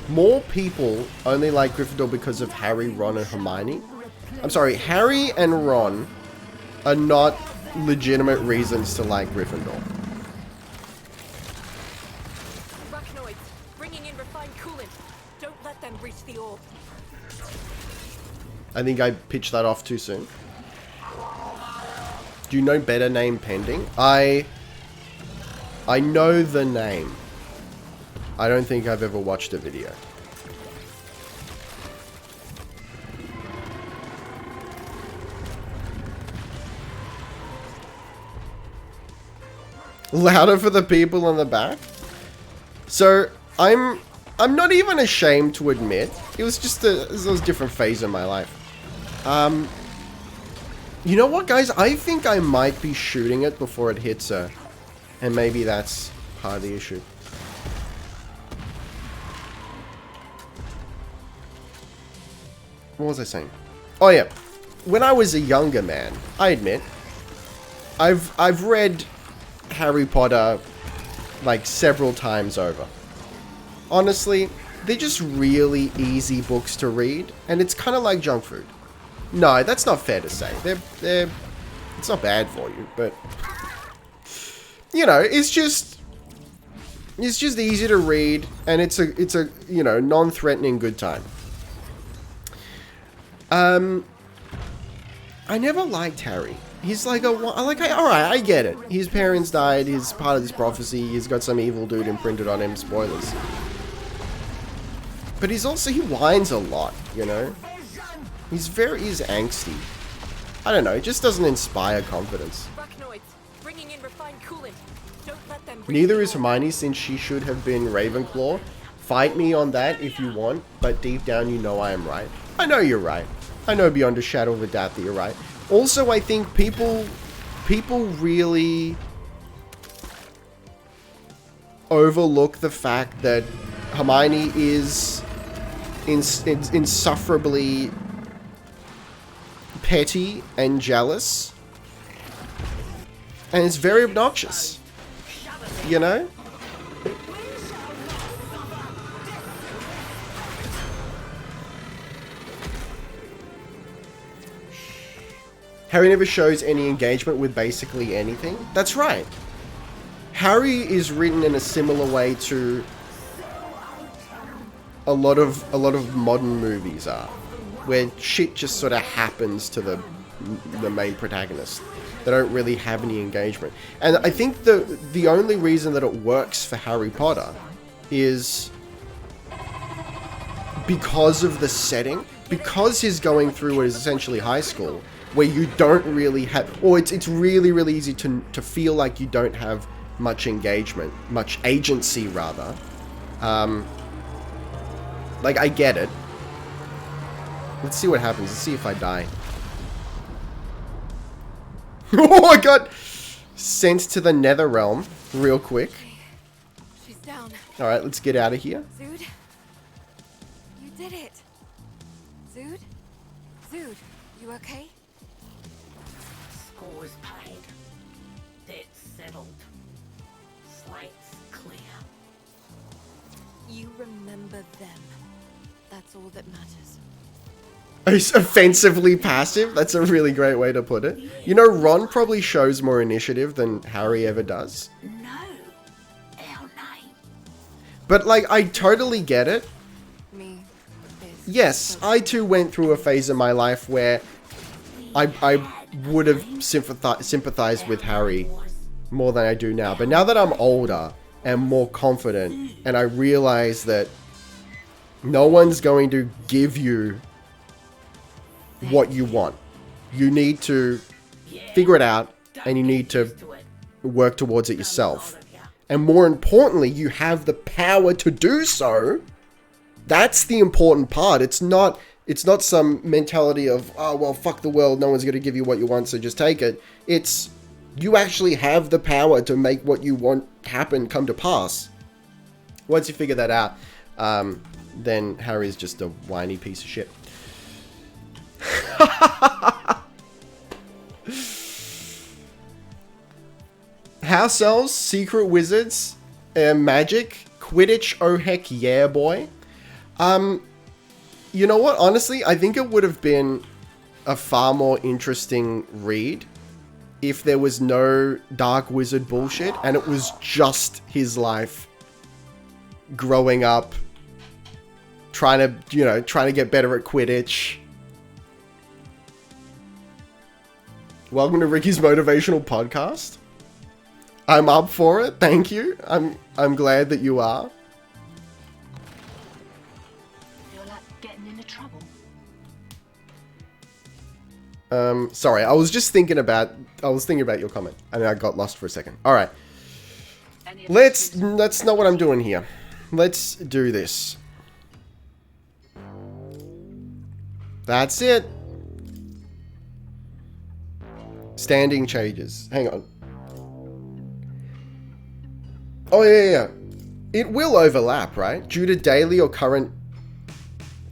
More people only like Gryffindor because of Harry, Ron, and Hermione. I'm sorry, Harry and Ron are not legitimate reasons to like Gryffindor. Arachnoids, bringing in refined coolant. Don't let them reach the orb. I think I pitched that off too soon. Do you know Better Name Pending? I know the name. I don't think I've ever watched a video. Louder for the people in the back. So I'm not even ashamed to admit it was just a different phase in my life. You know what, guys? I think I might be shooting it before it hits her. And maybe that's part of the issue. What was I saying? Oh yeah. When I was a younger man, I admit, I've read Harry Potter like several times over. Honestly, they're just really easy books to read, and it's kind of like junk food. No, that's not fair to say. It's not bad for you, but you know, it's just easy to read, and it's a you know, non-threatening good time. I never liked Harry. He's like alright, I get it. His parents died, he's part of this prophecy, he's got some evil dude imprinted on him, spoilers. But he whines a lot, you know? He's angsty. I don't know, it just doesn't inspire confidence. Arachnoids, bringing in refined coolant. Don't let them. Neither is Hermione, since she should have been Ravenclaw. Fight me on that if you want, but deep down you know I am right. I know you're right. I know beyond a shadow of a doubt that you're right. Also, I think people really overlook the fact that Hermione is insufferably petty and jealous. And it's very obnoxious. You know? Harry never shows any engagement with basically anything. That's right. Harry is written in a similar way to a lot of modern movies are, where shit just sort of happens to the main protagonist. They don't really have any engagement. And I think the only reason that it works for Harry Potter is because of the setting, because he's going through what is essentially high school, where you don't really have, or it's really, really easy to feel like you don't have much engagement, much agency rather. Like, I get it. Let's see what happens. Let's see if I die. Oh, I got sent to the Nether Realm real quick. She's down. Alright, let's get out of here. Zood? You did it. Zood? Zood, you okay? Score is paid. Debt's settled. Slate's clear. You remember them. That's all that matters. He's offensively passive. That's a really great way to put it. You know, Ron probably shows more initiative than Harry ever does. No. Our name. But, like, I totally get it. Me. Is Yes, I too went through a phase in my life where I would have sympathized with Harry more than I do now. But now that I'm older and more confident, and I realize that no one's going to give you what you want. You need to figure it out, and you need to work towards it yourself. And more importantly, you have the power to do so. That's the important part. It's not some mentality of, oh, well, fuck the world, no one's going to give you what you want, so just take it. It's, you actually have the power to make what you want happen come to pass. Once you figure that out, then Harry's just a whiny piece of shit. House elves, secret wizards, magic, Quidditch, oh heck yeah, boy. You know what? Honestly, I think it would have been a far more interesting read if there was no dark wizard bullshit and it was just his life growing up, trying to get better at Quidditch. Welcome to Ricky's Motivational Podcast. I'm up for it. Thank you. I'm glad that you are. Feel like getting into trouble. Sorry, I was thinking about your comment and I got lost for a second. All right. That's not what I'm doing here. Let's do this. That's it. Standing changes. Hang on. Oh, yeah. It will overlap, right? Due to daily or current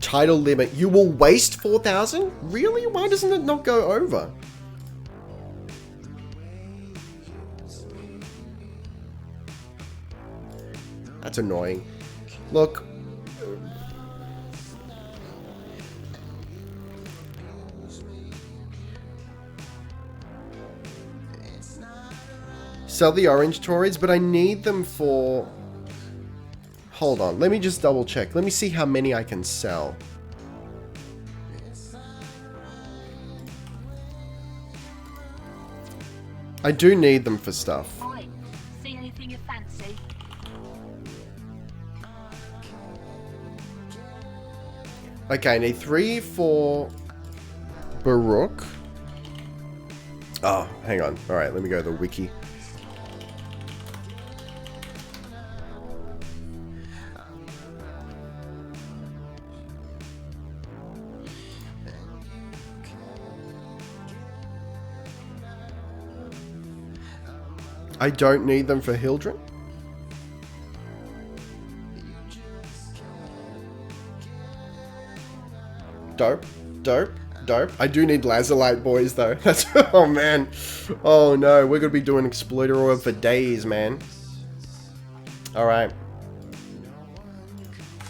title limit, you will waste 4,000? Really? Why doesn't it not go over? That's annoying. Look. Sell the orange Tories, but I need them for... Hold on, let me just double check. Let me see how many I can sell. I do need them for stuff. Right. See anything you fancy? Okay, I need 3 for Baroque. Oh, hang on. Alright, let me go to the wiki. I don't need them for Hildren. Dope, dope, dope. I do need Lazarlight boys though. That's oh man. Oh no, we're gonna be doing exploiter orb for days, man. Alright.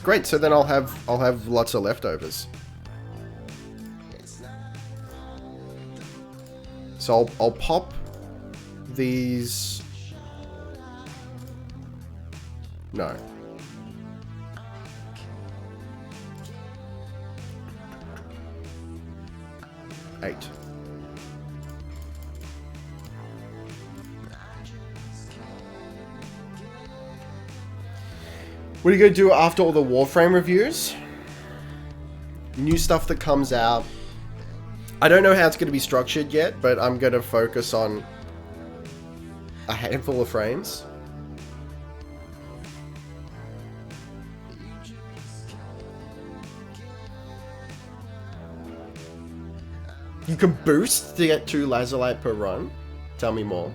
Great, so then I'll have lots of leftovers. So I'll pop these. No. Eight. What are you going to do after all the Warframe reviews? New stuff that comes out. I don't know how it's going to be structured yet, but I'm going to focus on a handful of frames. You can boost to get 2 Lazarlight per run. Tell me more.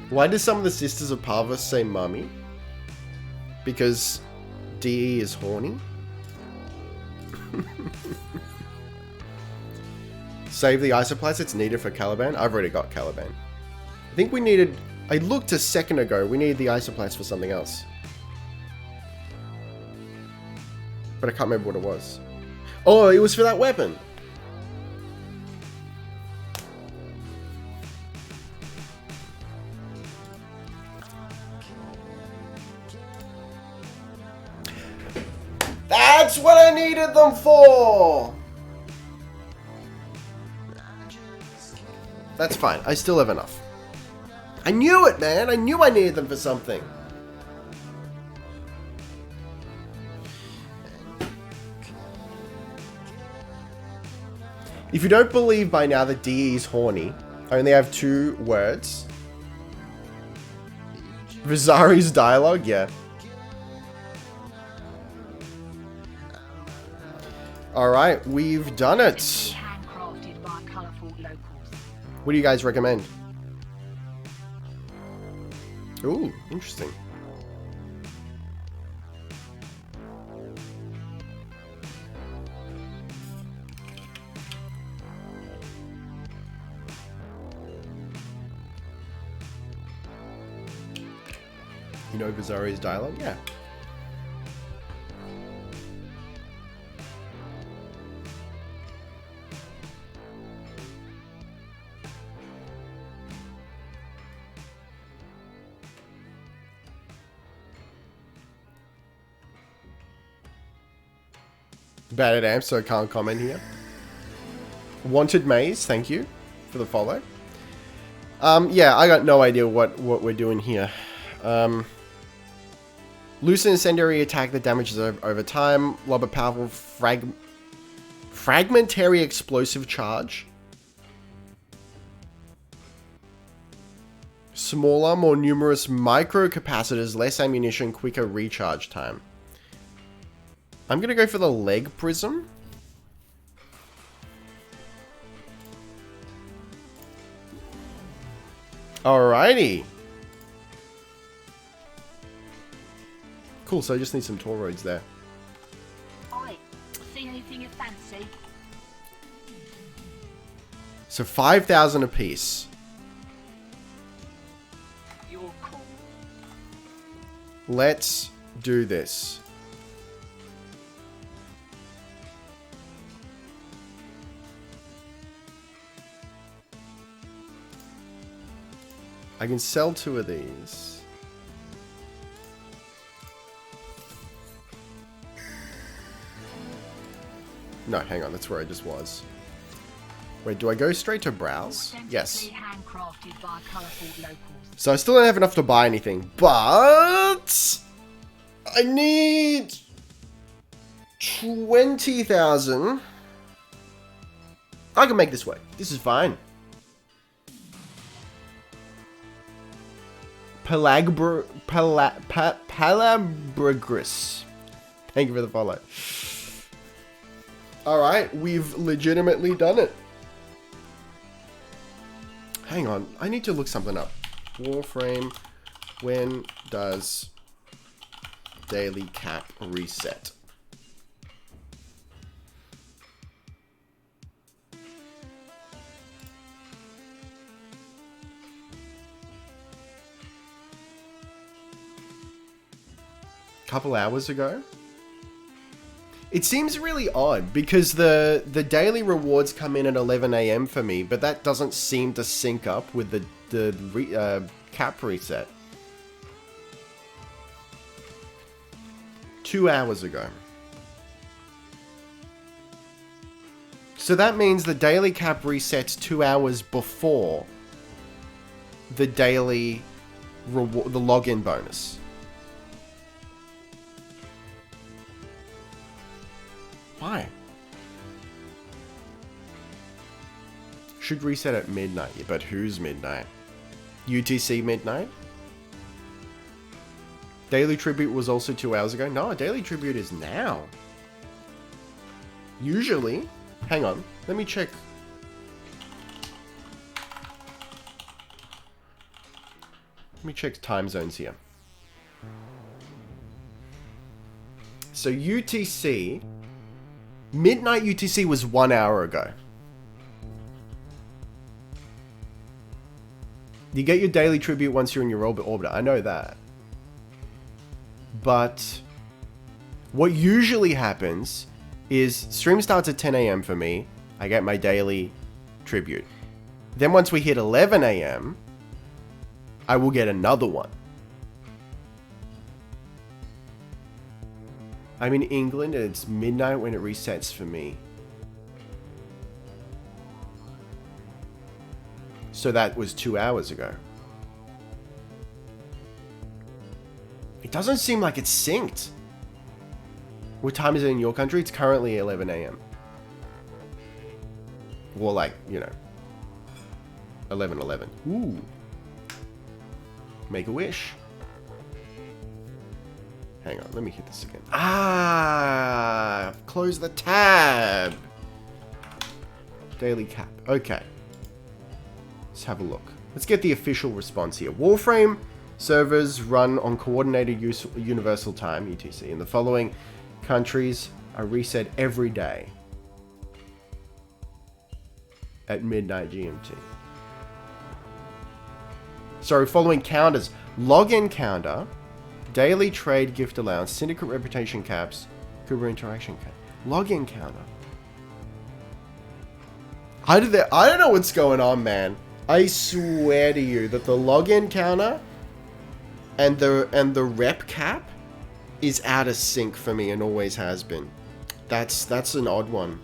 Why do some of the Sisters of Parvus say mummy? Because DE is horny? Save the isoplasts, it's needed for Caliban. I've already got Caliban. I think we needed... I looked a second ago, we needed the isoplasts for something else. But I can't remember what it was. Oh, it was for that weapon. That's what I needed them for! That's fine, I still have enough. I knew it, man! I knew I needed them for something. If you don't believe by now that DE is horny, I only have 2 words. Visari's dialogue, yeah. Alright, we've done it. Handcrafted by colourful locals. What do you guys recommend? Ooh, interesting. You know Visari's dialogue? Yeah. Bad at amps, so I can't comment here. Wanted Maze, thank you for the follow. Yeah, I got no idea what we're doing here. Loosen incendiary attack that damages over time. Lob a powerful fragmentary explosive charge. Smaller, more numerous micro capacitors, less ammunition, quicker recharge time. I'm gonna go for the leg prism. Alrighty. Cool, so I just need some toroids there. Right. See anything you fancy? So 5,000 apiece. You're cool. Let's do this. I can sell 2 of these. No, hang on, that's where I just was. Wait, do I go straight to browse? Yes. Handcrafted by colourful locals. So I still don't have enough to buy anything, but I need 20,000. I can make this work. This is fine. Palabragris. Thank you for the follow. Alright, we've legitimately done it. Hang on, I need to look something up. Warframe, when does daily cap reset? Couple hours ago? It seems really odd because the daily rewards come in at 11 AM for me, but that doesn't seem to sync up with the cap reset. 2 hours ago. So that means the daily cap resets 2 hours before the daily reward, the login bonus. Why? Should reset at midnight, but who's midnight? UTC midnight? Daily Tribute was also 2 hours ago. No, Daily Tribute is now. Usually. Hang on, let me check. Let me check time zones here. So UTC... Midnight UTC was 1 hour ago. You get your daily tribute once you're in your orbiter. I know that. But what usually happens is stream starts at 10 AM for me. I get my daily tribute. Then once we hit 11 AM, I will get another one. I'm in England and it's midnight when it resets for me. So that was 2 hours ago. It doesn't seem like it's synced. What time is it in your country? It's currently 11 AM. Well, like, you know, 11:11. Ooh. Make a wish. Hang on, let me hit this again. Ah, close the tab. Daily cap. Okay. Let's have a look. Let's get the official response here. Warframe servers run on coordinated universal time, UTC, in the following countries are reset every day at midnight GMT. So, following counters. Login counter. Daily trade gift allowance, syndicate reputation caps, Kuba interaction cap. Login counter. I don't know what's going on, man. I swear to you that the login counter and the rep cap is out of sync for me and always has been. That's an odd one.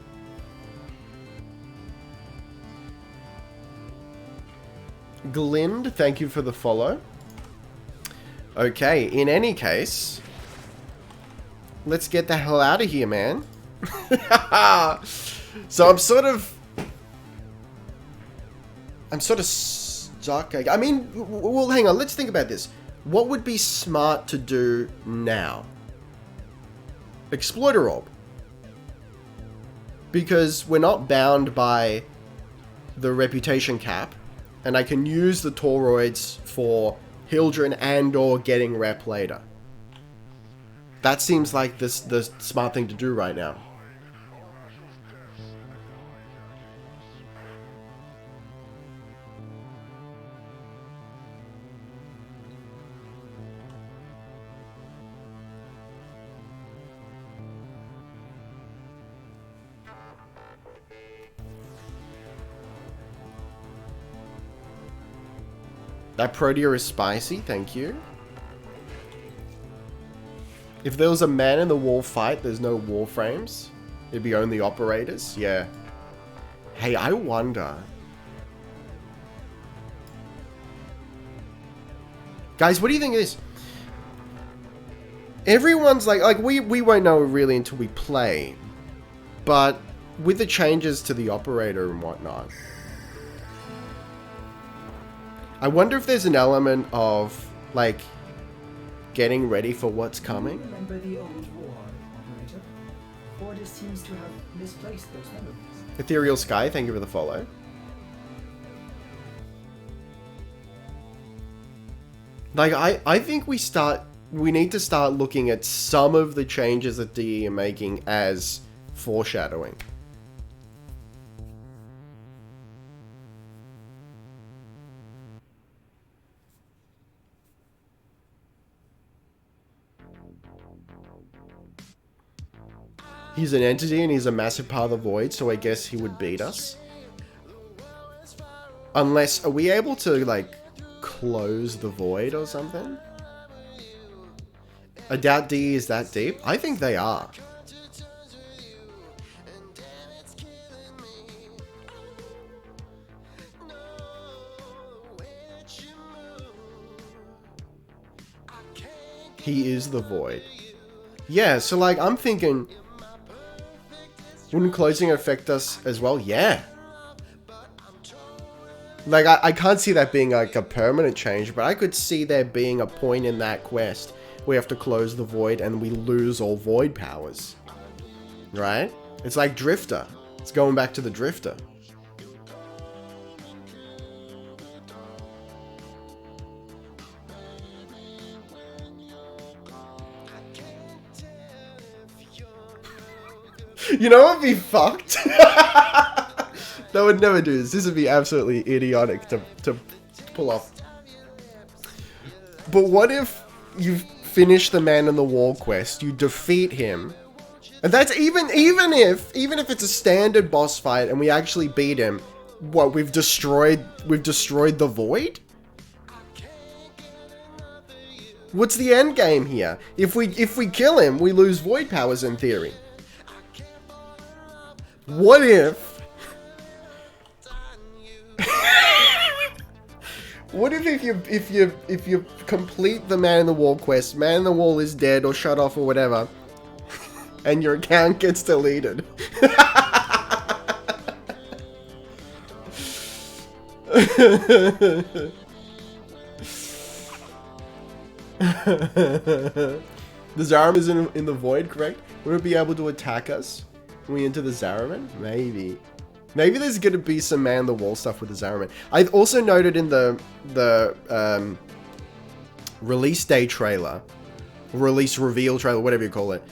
Glind, thank you for the follow. Okay, in any case, let's get the hell out of here, man. So I'm sort of stuck. I mean, well, hang on, let's think about this. What would be smart to do now? Exploiter Orb. Because we're not bound by the reputation cap, and I can use the toroids for Hildren and or getting rep later. That seems like the smart thing to do right now. That Protea is spicy, thank you. If there was a man in the wall fight, there's no Warframes. It'd be only operators? Yeah. Hey, I wonder. Guys, what do you think of this? Everyone's like we won't know really until we play. But with the changes to the operator and whatnot, I wonder if there's an element of, like, getting ready for what's coming. Remember the old war, operator? Order seems to have misplaced those memories. Ethereal Sky, thank you for the follow. Like, I think we need to start looking at some of the changes that DE are making as foreshadowing. He's an entity and he's a massive part of the void, so I guess he would beat us. Unless, are we able to, like, close the void or something? I doubt DE is that deep. I think they are. He is the void. Yeah, so like, I'm thinking, wouldn't closing affect us as well? Yeah. Like, I can't see that being like a permanent change, but I could see there being a point in that quest where we have to close the void and we lose all void powers. Right? It's like Drifter. It's going back to the Drifter. You know what would be fucked? That would never do this. This would be absolutely idiotic to pull off. But what if you finish the Man in the Wall quest, you defeat him, and that's even if it's a standard boss fight and we actually beat him, what, we've destroyed the void? What's the end game here? If we kill him, we lose void powers in theory. What if... What if you complete the Man in the Wall quest, Man in the Wall is dead or shut off or whatever, and your account gets deleted? The Zariman is in the void, correct? Would it be able to attack us when we enter the Zariman? Maybe. Maybe there's going to be some Man in the Wall stuff with the Zariman. I also noted in the release day trailer, release reveal trailer, whatever you call it,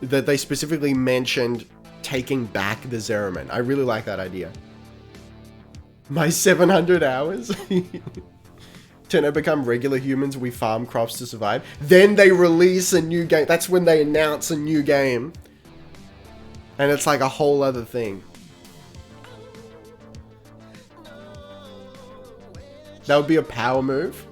that they specifically mentioned taking back the Zariman. I really like that idea. My 700 hours? To now become regular humans, we farm crops to survive. Then they release a new game. That's when they announce a new game. And it's like a whole other thing. That would be a power move.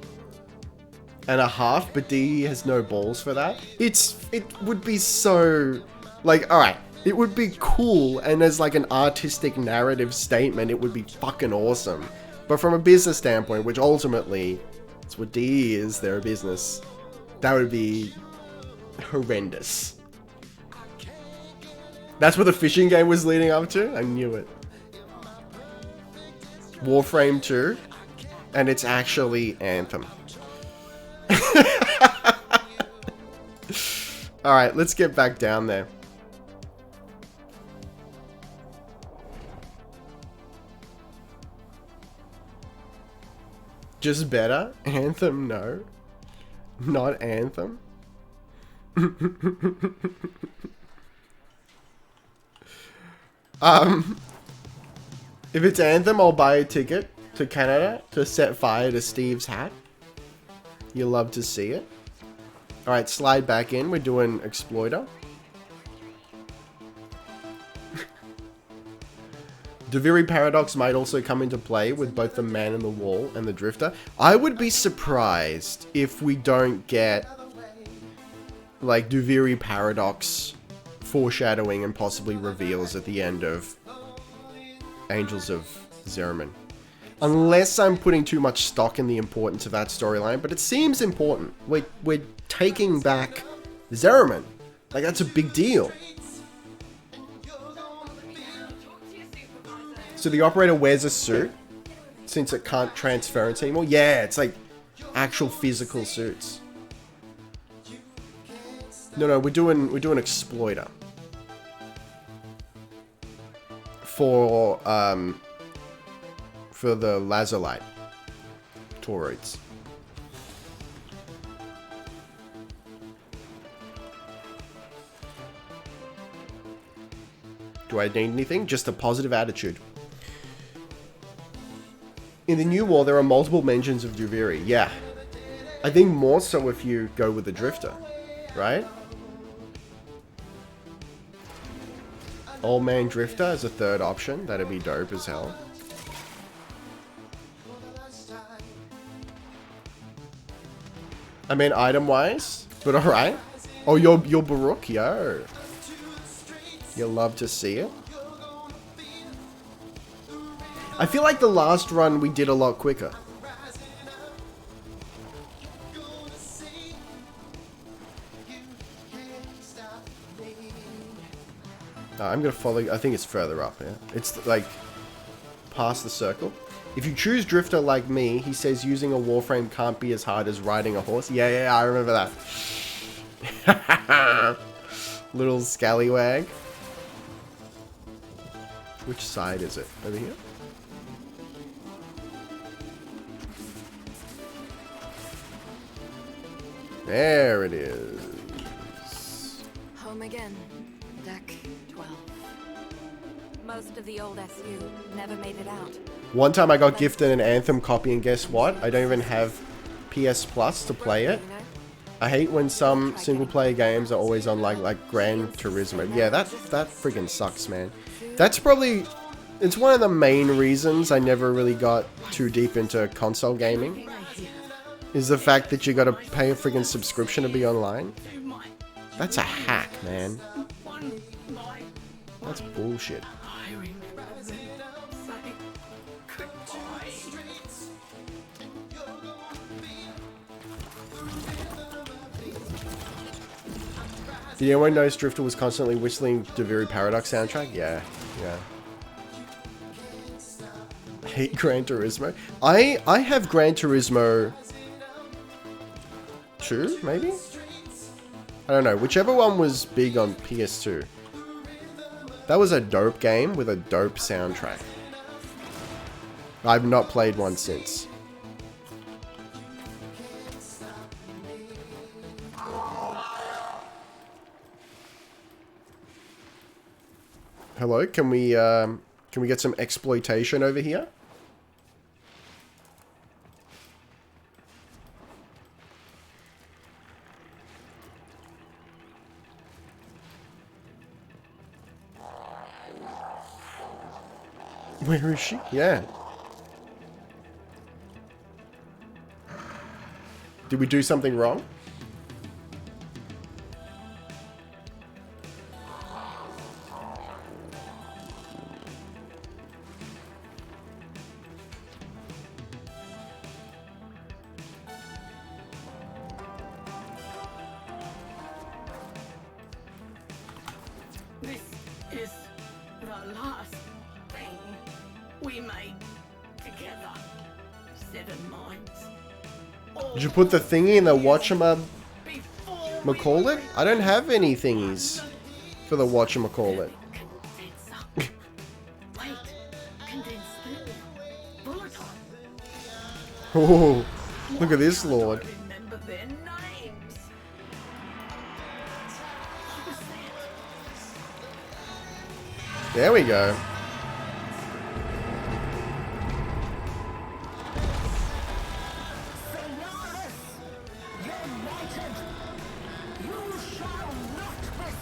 And a half, but DE has no balls for that. It would be so... Like, alright. It would be cool, and as like an artistic narrative statement, it would be fucking awesome. But from a business standpoint, which ultimately, it's what DE is, they're a business, that would be horrendous. That's what the fishing game was leading up to? I knew it. Warframe 2, and it's actually Anthem. Alright, let's get back down there. Just better? Anthem, no. Not Anthem. If it's Anthem, I'll buy a ticket to Canada to set fire to Steve's hat. You'll love to see it. Alright, slide back in. We're doing Exploiter. Deviri Paradox might also come into play with both the Man in the Wall and the Drifter. I would be surprised if we don't get like Deviri Paradox foreshadowing and possibly reveals at the end of Angels of Zeraman. Unless I'm putting too much stock in the importance of that storyline, but it seems important. We're taking back Zeraman. Like, that's a big deal. So the operator wears a suit since it can't transfer it anymore. Yeah, it's like actual physical suits. No, we're doing exploiter for the Lazarite toroids. Do I need anything? Just a positive attitude. In the new war, there are multiple mentions of Duviri. Yeah. I think more so if you go with the Drifter, right? Old Man Drifter as a third option. That'd be dope as hell. I mean, item-wise, but alright. Oh, you're Baruch, yo. You love to see it. I feel like the last run we did a lot quicker. I'm gonna follow. I think it's further up. Yeah, it's like past the circle. If you choose Drifter like me, he says using a Warframe can't be as hard as riding a horse. Yeah, I remember that. Little scallywag. Which side is it? Over here? There it is. Home again. Deck 12. Most of the old SU never made it out. One time I got gifted an Anthem copy, and guess what? I don't even have PS Plus to play it. I hate when some single-player games are always on like Gran Turismo. Yeah, that friggin' sucks, man. That's probably... It's one of the main reasons I never really got too deep into console gaming. Is the fact that you gotta pay a friggin' subscription to be online. That's a hack, man. That's bullshit. Did anyone notice Drifter was constantly whistling Duviri Paradox soundtrack? Yeah. I hate Gran Turismo. I have Gran Turismo 2, maybe? I don't know. Whichever one was big on PS2. That was a dope game with a dope soundtrack. I've not played one since. Hello, can we get some exploitation over here? Where is she? Yeah. Did we do something wrong? This is the last thing we made together. 7 minds. Did you put the thingy in the whatchamacallit? I don't have any thingies for the whatchamacallit. Wait, condensed volatile. Oh, look at this lord. Remember their names. What was that? There we go.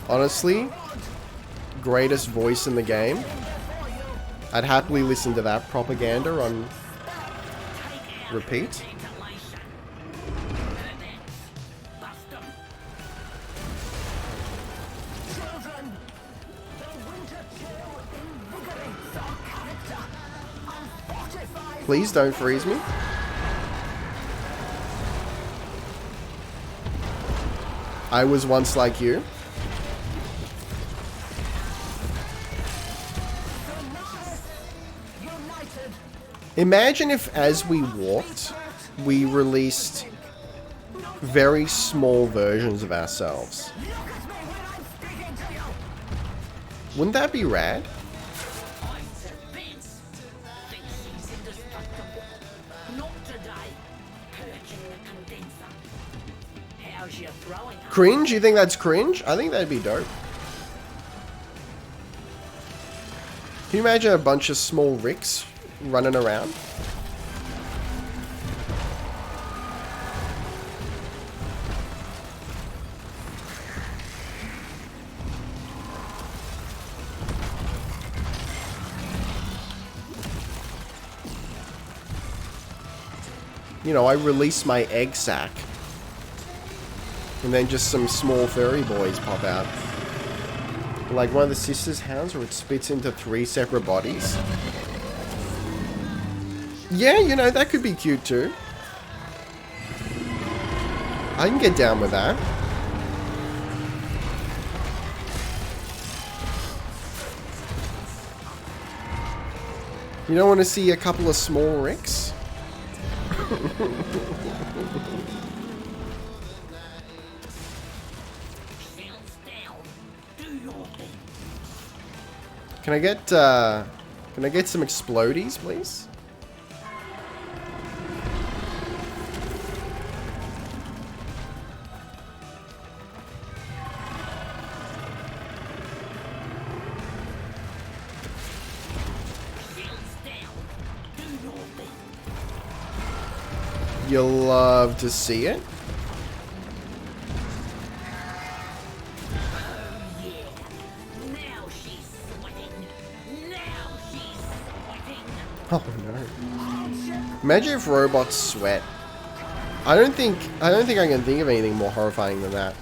Honestly, greatest voice in the game. I'd happily listen to that propaganda on repeat. Please don't freeze me. I was once like you. Imagine if as we walked, we released very small versions of ourselves. Wouldn't that be rad? Cringe? You think that's cringe? I think that'd be dope. Can you imagine a bunch of small Ricks running around? You know, I release my egg sac. And then just some small furry boys pop out. Like one of the sister's hounds where it spits into 3 separate bodies. Yeah, you know, that could be cute too. I can get down with that. You don't want to see a couple of small Ricks? Can I get some explodies, please? You'll love to see it. Oh no. Imagine if robots sweat. I don't think I can think of anything more horrifying than that.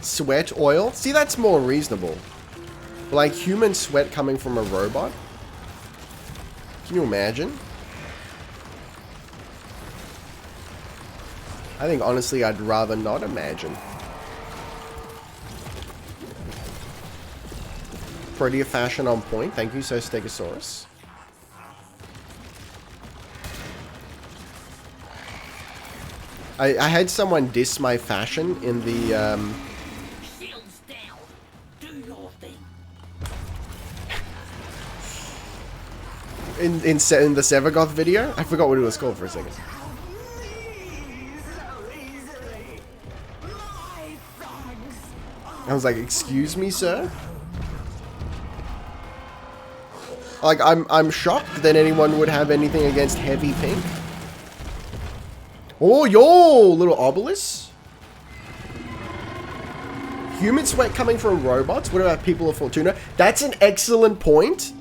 Sweat oil? See, that's more reasonable. Like human sweat coming from a robot? Can you imagine? I think honestly I'd rather not imagine. Protea fashion on point. Thank you, so Stegosaurus. I had someone diss my fashion in the in the Sevagoth video. I forgot what it was called for a second. I was like, excuse me, sir? Like, I'm shocked that anyone would have anything against heavy pink. Oh, yo, little obelisk. Human sweat coming from robots? What about people of Fortuna? That's an excellent point.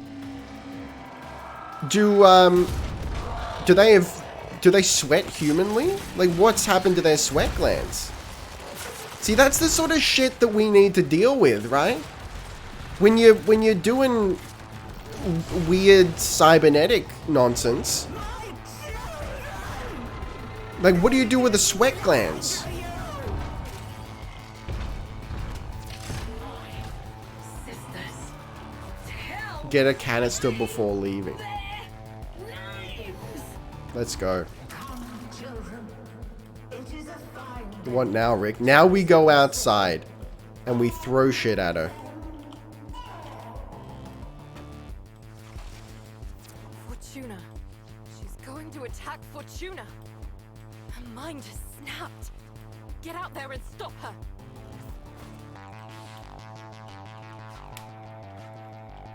Do they sweat humanly? Like, what's happened to their sweat glands? See, that's the sort of shit that we need to deal with, right? When you're doing weird cybernetic nonsense, like, what do you do with the sweat glands? Get a canister before leaving. Let's go. What now, Rick? Now we go outside and we throw shit at her. Fortuna. She's going to attack Fortuna. Her mind has snapped. Get out there and stop her.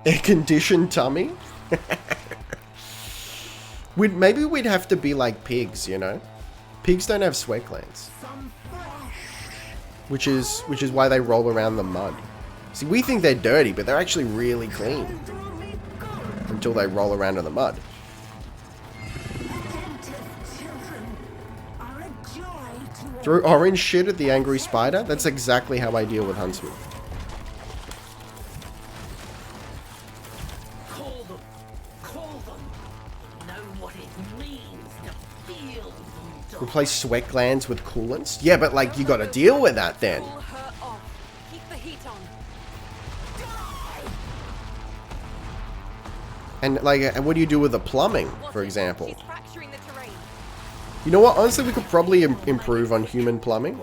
Air-conditioned tummy? Maybe we'd have to be like pigs, you know? Pigs don't have sweat glands. Which is why they roll around the mud. See, we think they're dirty, but they're actually really clean. Until they roll around in the mud. Throw orange shit at the angry spider? That's exactly how I deal with huntsmen. Replace sweat glands with coolants? Yeah, but like, you gotta deal with that then. Pull her off. Keep the heat on. And like, and what do you do with the plumbing, for example? She's fracturing the terrain. You know what? Honestly, we could probably improve on human plumbing.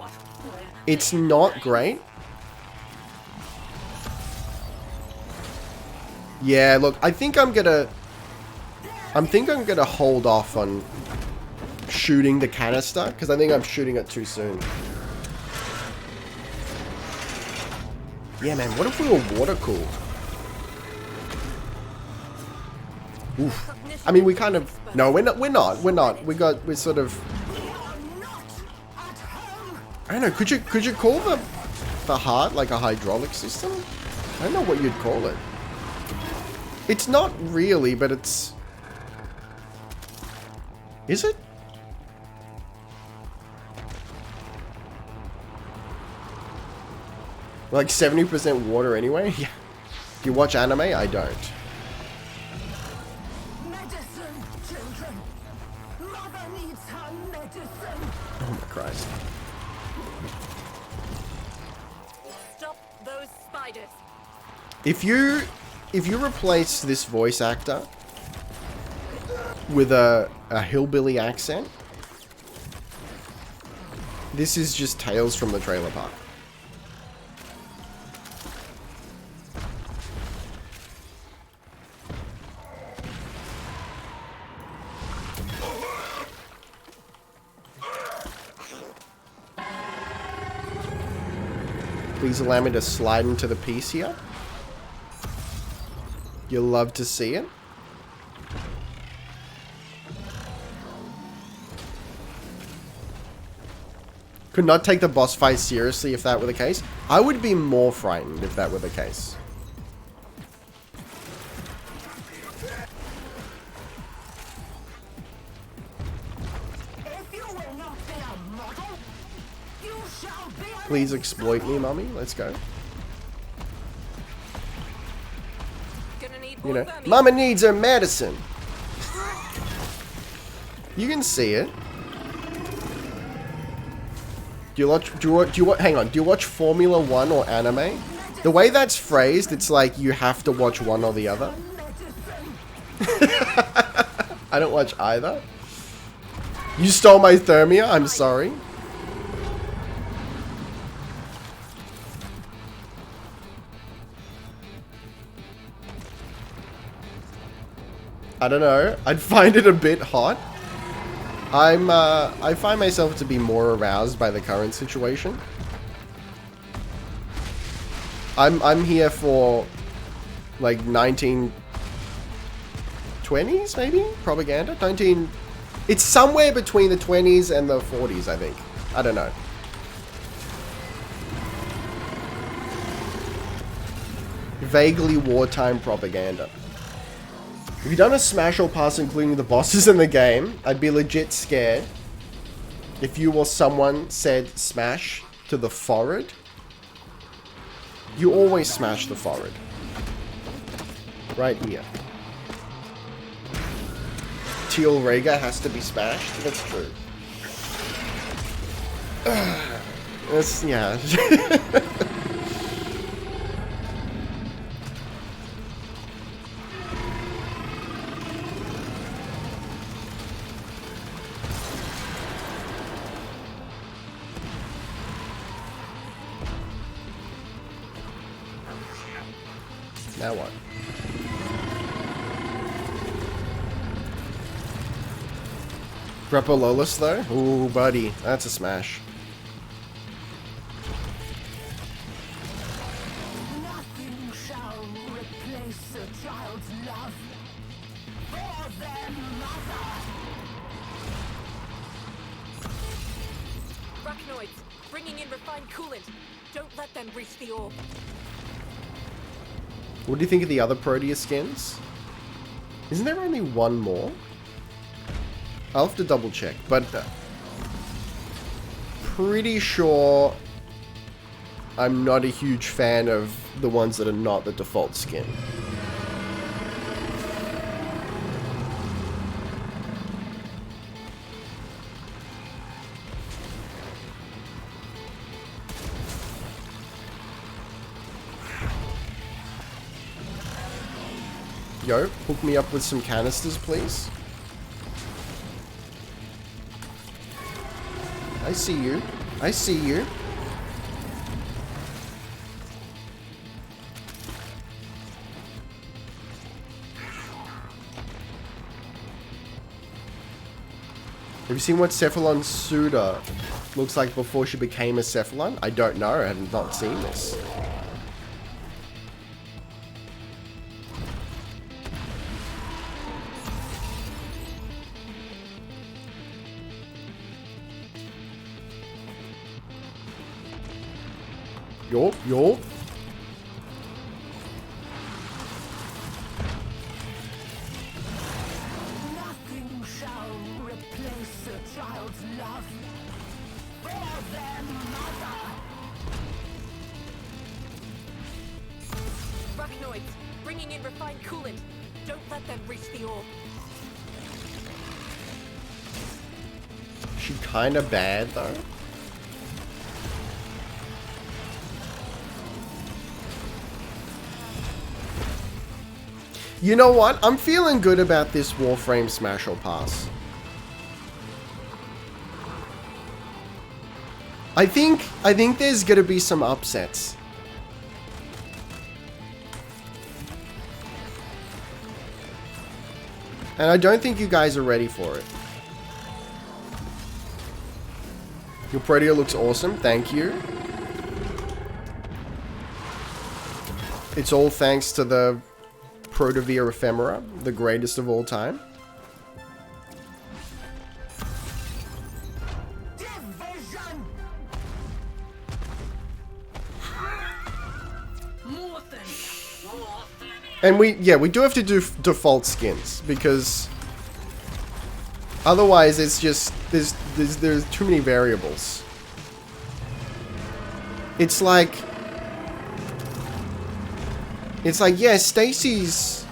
It's not great. Yeah, look, I think I'm gonna hold off on shooting the canister, because I think I'm shooting it too soon. Yeah, man, what if we were water cooled? Oof. I mean, we kind of... No, we're not. We're sort of... I don't know, could you call the heart like a hydraulic system? I don't know what you'd call it. It's not really, but it's... Is it? Like 70% water anyway? Yeah. Do you watch anime? I don't. Medicine, children. Mother needs her medicine. Oh my Christ. Stop those spiders. If you replace this voice actor with a hillbilly accent, this is just Tales from the Trailer Park. Please allow me to slide into the piece here. You'll love to see it. Could not take the boss fight seriously if that were the case. I would be more frightened if that were the case. If you will not be a model, you shall be a... Please exploit me, mummy. Let's go. Gonna need You more know, thermite. mama needs her medicine. You can see it. Do you watch, hang on, do you watch Formula 1 or anime? The way that's phrased, it's like you have to watch one or the other. I don't watch either. You stole my thermia, I'm sorry. I don't know. I'd find it a bit hot. I find myself to be more aroused by the current situation. I'm here for like 1920s maybe propaganda. It's somewhere between the 20s and the 40s, I think. I don't know. Vaguely wartime propaganda. If you've done a smash or pass including the bosses in the game, I'd be legit scared if you or someone said smash to the forehead. You always smash the forehead. Right here. Teal Rhaegar has to be smashed? That's true. That's, yeah. Now what? Grepololus though? Ooh, buddy. That's a smash. Nothing shall replace a child's love for their mother. Arachnoids, bringing in refined coolant. Don't let them reach the orb. What do you think of the other Proteus skins? Isn't there only one more? I'll have to double check, but pretty sure I'm not a huge fan of the ones that are not the default skin. Yo, hook me up with some canisters, please. I see you. I see you. Have you seen what Cephalon Suda looks like before she became a Cephalon? I don't know. I have not seen this. Yo. Nothing shall replace a child's love for their mother. Arachnoids, bringing in refined coolant. Don't let them reach the orb. She kinda bad though. You know what? I'm feeling good about this Warframe Smash or Pass. I think there's gonna be some upsets. And I don't think you guys are ready for it. Your Protea looks awesome, thank you. It's all thanks to the Protavia Ephemera, the greatest of all time. Division! And we do have to do default skins because otherwise it's just there's too many variables. It's like yeah, Stacy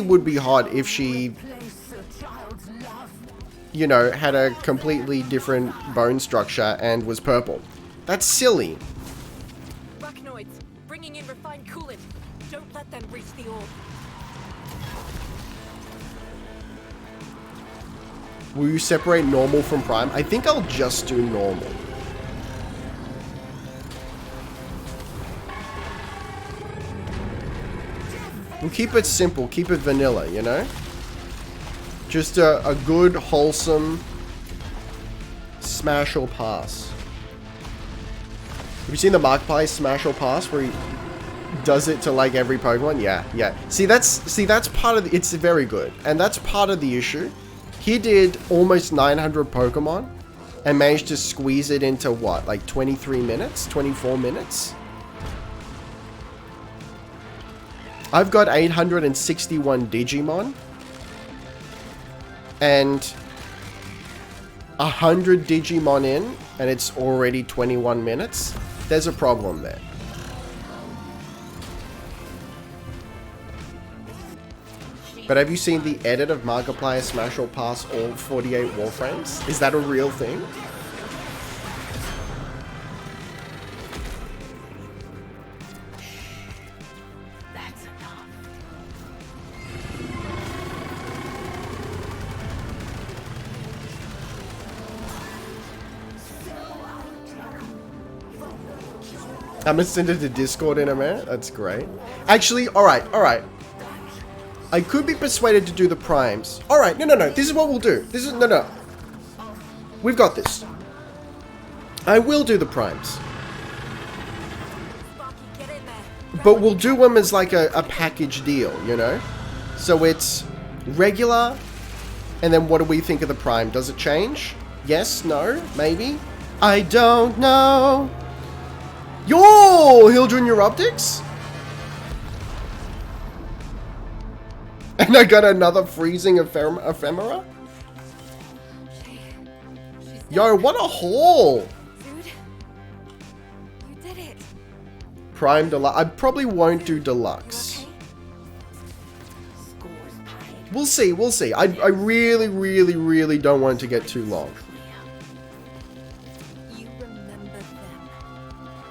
would be hot if she, you know, had a completely different bone structure and was purple. That's silly. Arachnoids, bringing in refined coolant. Don't let them reach the orb. Will you separate normal from prime? I think I'll just do normal. We'll keep it simple, keep it vanilla, you know? Just a good, wholesome smash or pass. Have you seen the Markiplier smash or pass where he does it to like every Pokemon? Yeah. See that's part of the, it's very good. And that's part of the issue. He did almost 900 Pokemon and managed to squeeze it into what, like 23 minutes, 24 minutes? I've got 861 Digimon and 100 Digimon in, and it's already 21 minutes. There's a problem there. But have you seen the edit of Markiplier Smash or Pass all 48 Warframes? Is that a real thing? I'm gonna send it to Discord in a minute. That's great. Actually, alright. I could be persuaded to do the primes. Alright, no. This is what we'll do. No. We've got this. I will do the primes. But we'll do them as like a package deal, you know? So it's regular, and then what do we think of the prime? Does it change? Yes? No? Maybe? I don't know. Yo! Hildren your optics? And I got another freezing ephemera? Yo, what a haul! Dude, you did it. Prime Deluxe. I probably won't do Deluxe. We'll see. I really don't want it to get too long. You remember them.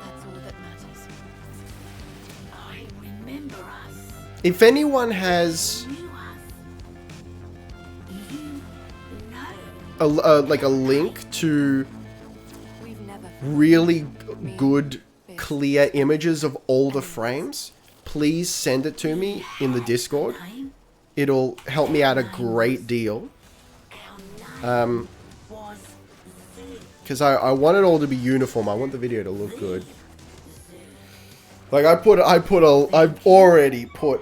That's all that matters. I remember us. If anyone has like a link to really good, clear images of all the frames, please send it to me in the Discord. It'll help me out a great deal. Because I want it all to be uniform. I want the video to look good. Like I've already put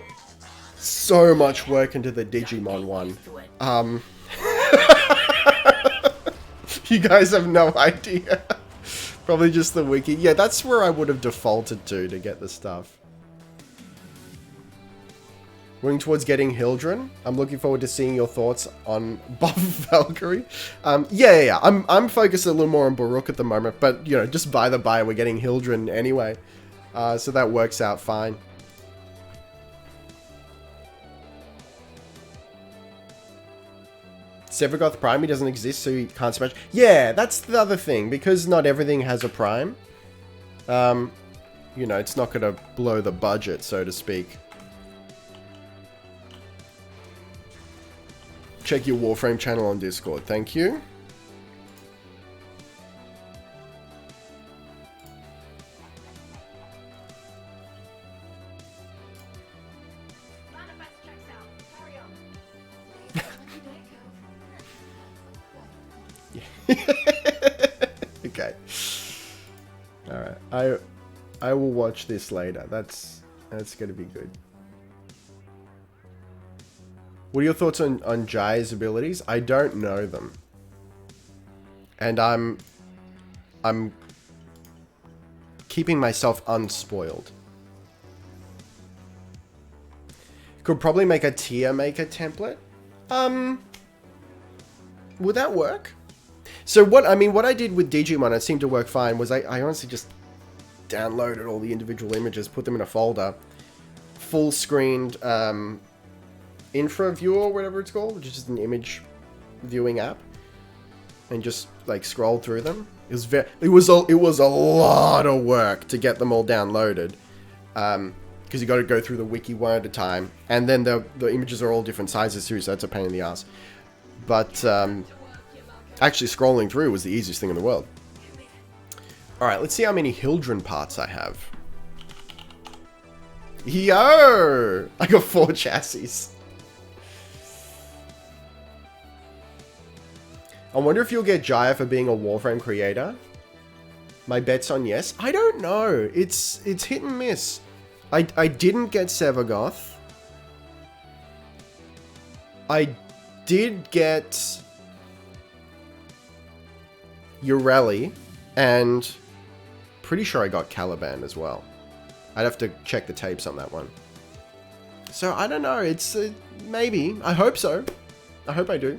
so much work into the Digimon one. You guys have no idea. Probably just the wiki. Yeah, that's where I would have defaulted to get the stuff. Working towards getting Hildren. I'm looking forward to seeing your thoughts on Buff Valkyrie. Yeah. I'm focused a little more on Baruch at the moment, but you know, just by the by, we're getting Hildren anyway, so that works out fine. Sevagoth Prime, he doesn't exist, so you can't smash. Yeah, that's the other thing, because not everything has a Prime. You know, it's not gonna blow the budget, so to speak. Check your Warframe channel on Discord. Thank you. Okay. Alright. I will watch this later. That's gonna be good. What are your thoughts on Jai's abilities? I don't know them. And I'm keeping myself unspoiled. Could probably make a tier maker template. Would that work? So what I did with Digimon, it seemed to work fine, was I honestly just downloaded all the individual images, put them in a folder, full screened infra viewer or whatever it's called, which is just an image viewing app, and just like scroll through them. It was a lot of work to get them all downloaded, because you got to go through the wiki one at a time, and then the images are all different sizes too, so that's a pain in the ass. But actually scrolling through was the easiest thing in the world. All right, let's see how many Hildren parts I have. Yo, I got 4 chassis. I wonder if you'll get Jaya for being a Warframe creator. My bet's on yes. I don't know. It's hit and miss. I didn't get Sevagoth. I did get Ureli, and pretty sure I got Caliban as well. I'd have to check the tapes on that one. So I don't know. It's maybe. I hope so. I hope I do.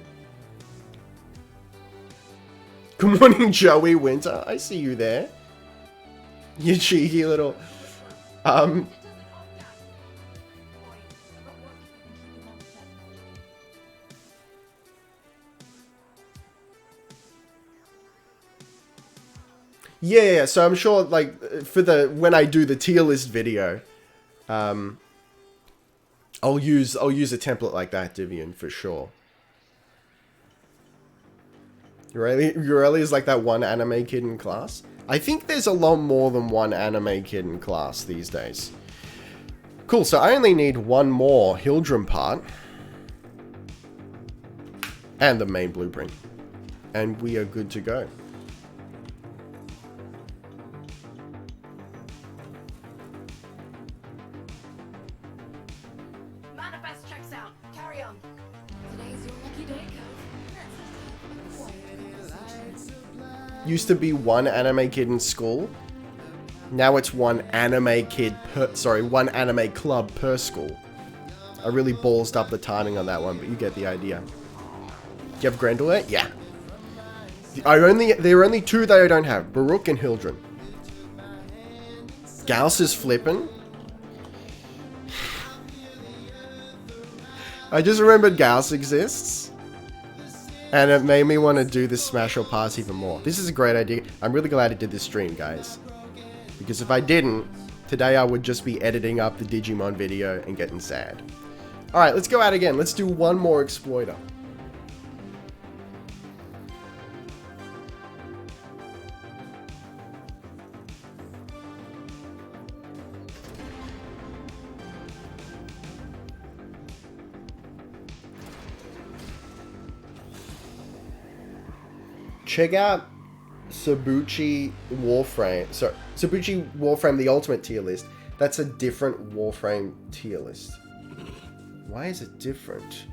Good morning, Joey Winter. I see you there. You cheeky little... Yeah, so I'm sure, like, for when I do the tier list video, I'll use a template like that, Divian, for sure. Ureli is like that one anime kid in class. I think there's a lot more than one anime kid in class these days. Cool, so I only need one more Hildren part. And the main blueprint. And we are good to go. Manifest checks out. Carry on. Today's your lucky day, Cove. Used to be one anime kid in school. Now it's one anime club per school. I really ballsed up the timing on that one, but you get the idea. Do you have Grendel yet? Yeah. There are only 2 that I don't have. Baruch and Hildren. Gauss is flipping. I just remembered Gauss exists. And it made me want to do this Smash or Pass even more. This is a great idea. I'm really glad I did this stream, guys. Because if I didn't, Today I would just be editing up the Digimon video and getting sad. Alright, let's go out again. Let's do one more exploiter. Check out Sabuchi Warframe. Sorry, Sabuchi Warframe, the ultimate tier list. That's a different Warframe tier list. Why is it different?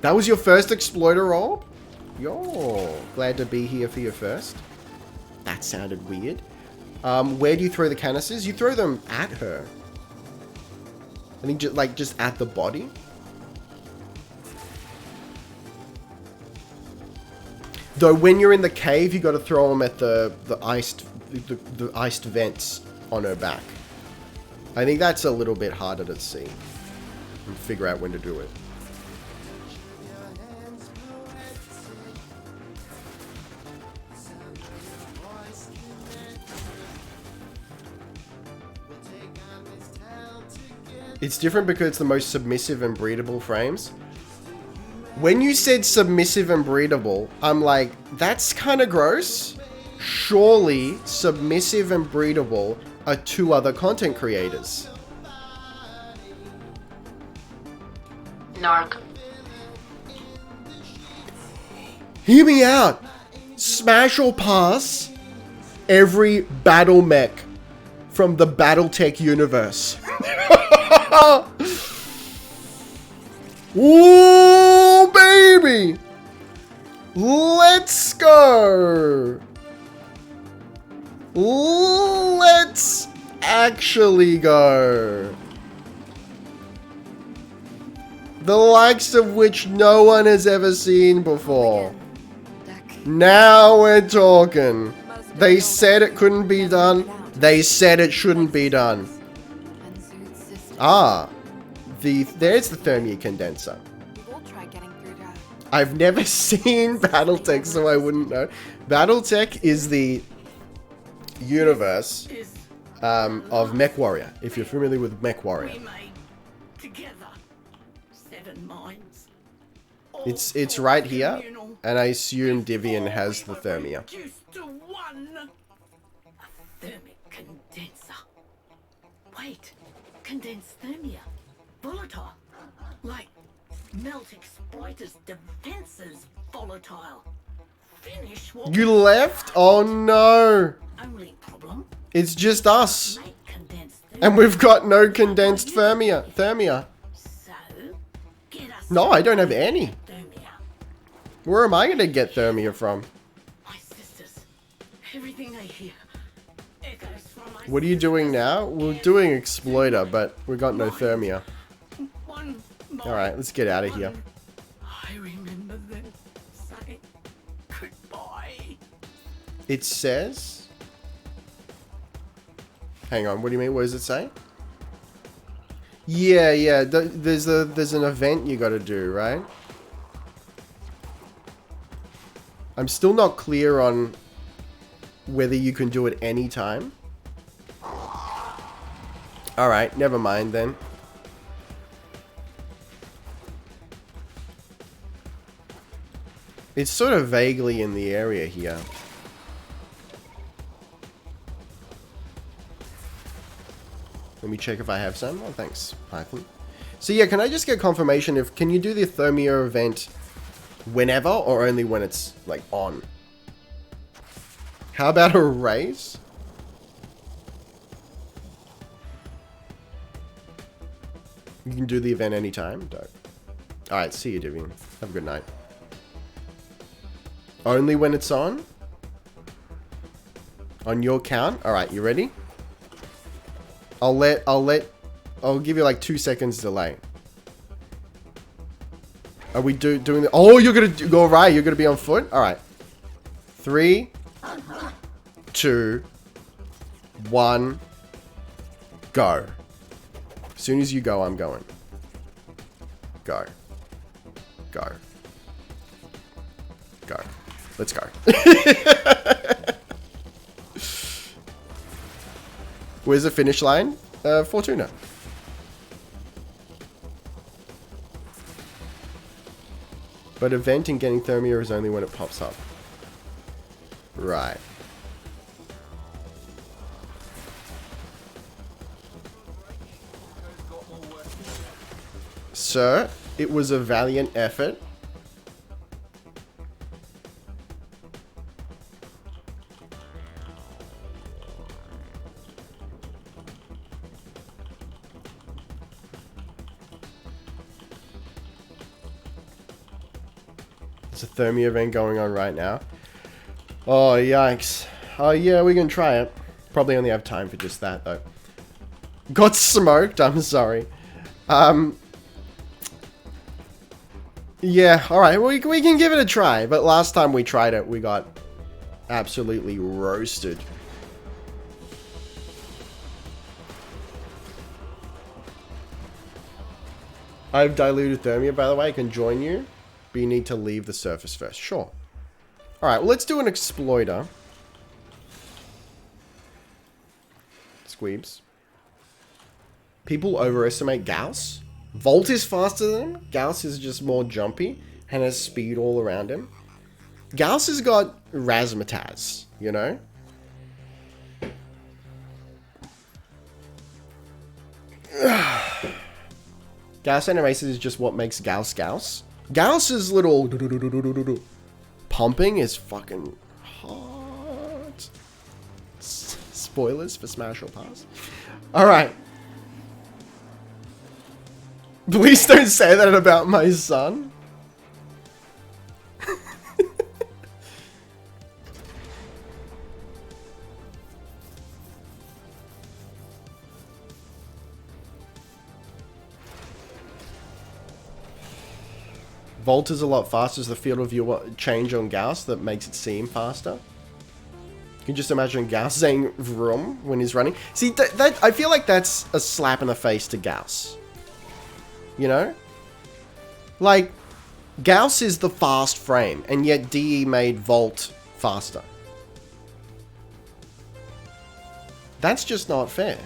That was your first exploiter roll? Yo, glad to be here for your first. That sounded weird. Where do you throw the canisters? You throw them at her. I think just at the body. Though when you're in the cave, you got to throw them at the iced vents on her back. I think that's a little bit harder to see and figure out when to do it. It's different because it's the most submissive and breedable frames. When you said submissive and breedable, I'm like, that's kind of gross. Surely submissive and breedable are two other content creators. Narc. Hear me out. Smash or pass every battle mech from the Battletech universe. Ooh, baby! Let's go! Let's actually go. The likes of which no one has ever seen before. Now we're talking. They said it couldn't be done. They said it shouldn't be done. Ah. There's the Thermia condenser. I've never seen Battletech, so I wouldn't know. Battletech is the universe of MechWarrior, if you're familiar with MechWarrior. It's right here, and I assume Divian has the Thermia. Thermic condenser. Wait, condensed Thermia. Volatile. Like melt exploiters' defenses volatile. Finish what You left? Oh no. Only problem. It's just us. And we've got no condensed Thermia. So, get us No, I don't have any. Thermia. Where am I going to get Thermia from? My sisters. Everything I hear echoes from my What are you doing now? We're doing Exploiter, but we got no Thermia. Alright, let's get out of here. I remember them saying goodbye. It says... Hang on, what do you mean? What does it say? Yeah. There's an event you gotta do, right? I'm still not clear on whether you can do it any time. Alright, never mind then. It's sort of vaguely in the area here. Let me check if I have some. Oh, thanks, Python. So yeah, can I just get confirmation if... Can you do the Thermia event whenever or only when it's, like, on? How about a race? You can do the event anytime? Dope. Alright, see you, Divian. Have a good night. Only when it's on? On your count? Alright, you ready? I'll give you like 2 seconds delay. Are we doing the... Oh, you're gonna go right. You're gonna be on foot? Alright. 3, 2, 1, go. As soon as you go, I'm going. Go. Go. Go. Let's go. Where's the finish line? Fortuna. But event and getting Thermia is only when it pops up. Right. Sir, it was a valiant effort. There's a Thermia event going on right now. Oh, yikes. Oh, yeah, we can try it. Probably only have time for just that, though. Got smoked, I'm sorry. Yeah, alright, we can give it a try. But last time we tried it, we got absolutely roasted. I've diluted Thermia, by the way. I can join you. But you need to leave the surface first. Sure. Alright, well, let's do an exploiter. Squeebs. People overestimate Gauss. Volt is faster than him. Gauss is just more jumpy and has speed all around him. Gauss has got razzmatazz, you know? Gauss animation is just what makes Gauss Gauss. Gauss's little pumping is fucking hot. Spoilers for Smash or Pass. Alright. Please don't say that about my son. Volt is a lot faster as the field of view change on Gauss that makes it seem faster. You can just imagine Gauss saying vroom when he's running. See, that I feel like that's a slap in the face to Gauss. You know? Like, Gauss is the fast frame, and yet DE made Volt faster. That's just not fair.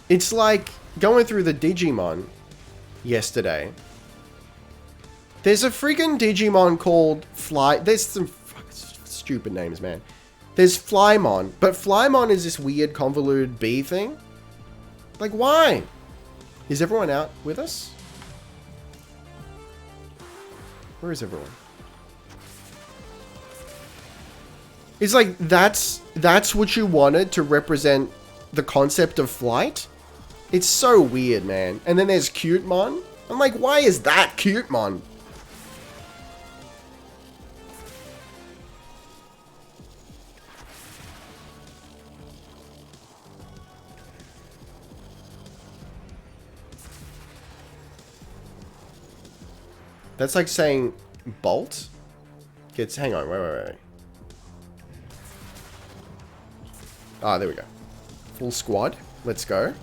It's like going through the Digimon yesterday. There's a freaking Digimon called Fly. There's some stupid names, man. There's Flymon, but Flymon is this weird convoluted bee thing. Like, why? Is everyone out with us? Where is everyone? It's like, that's what you wanted to represent the concept of flight? It's so weird, man. And then there's Cutemon. I'm like, why is that Cutemon? That's like saying Bolt gets... Hang on, wait. Ah, there we go. Full squad. Let's go.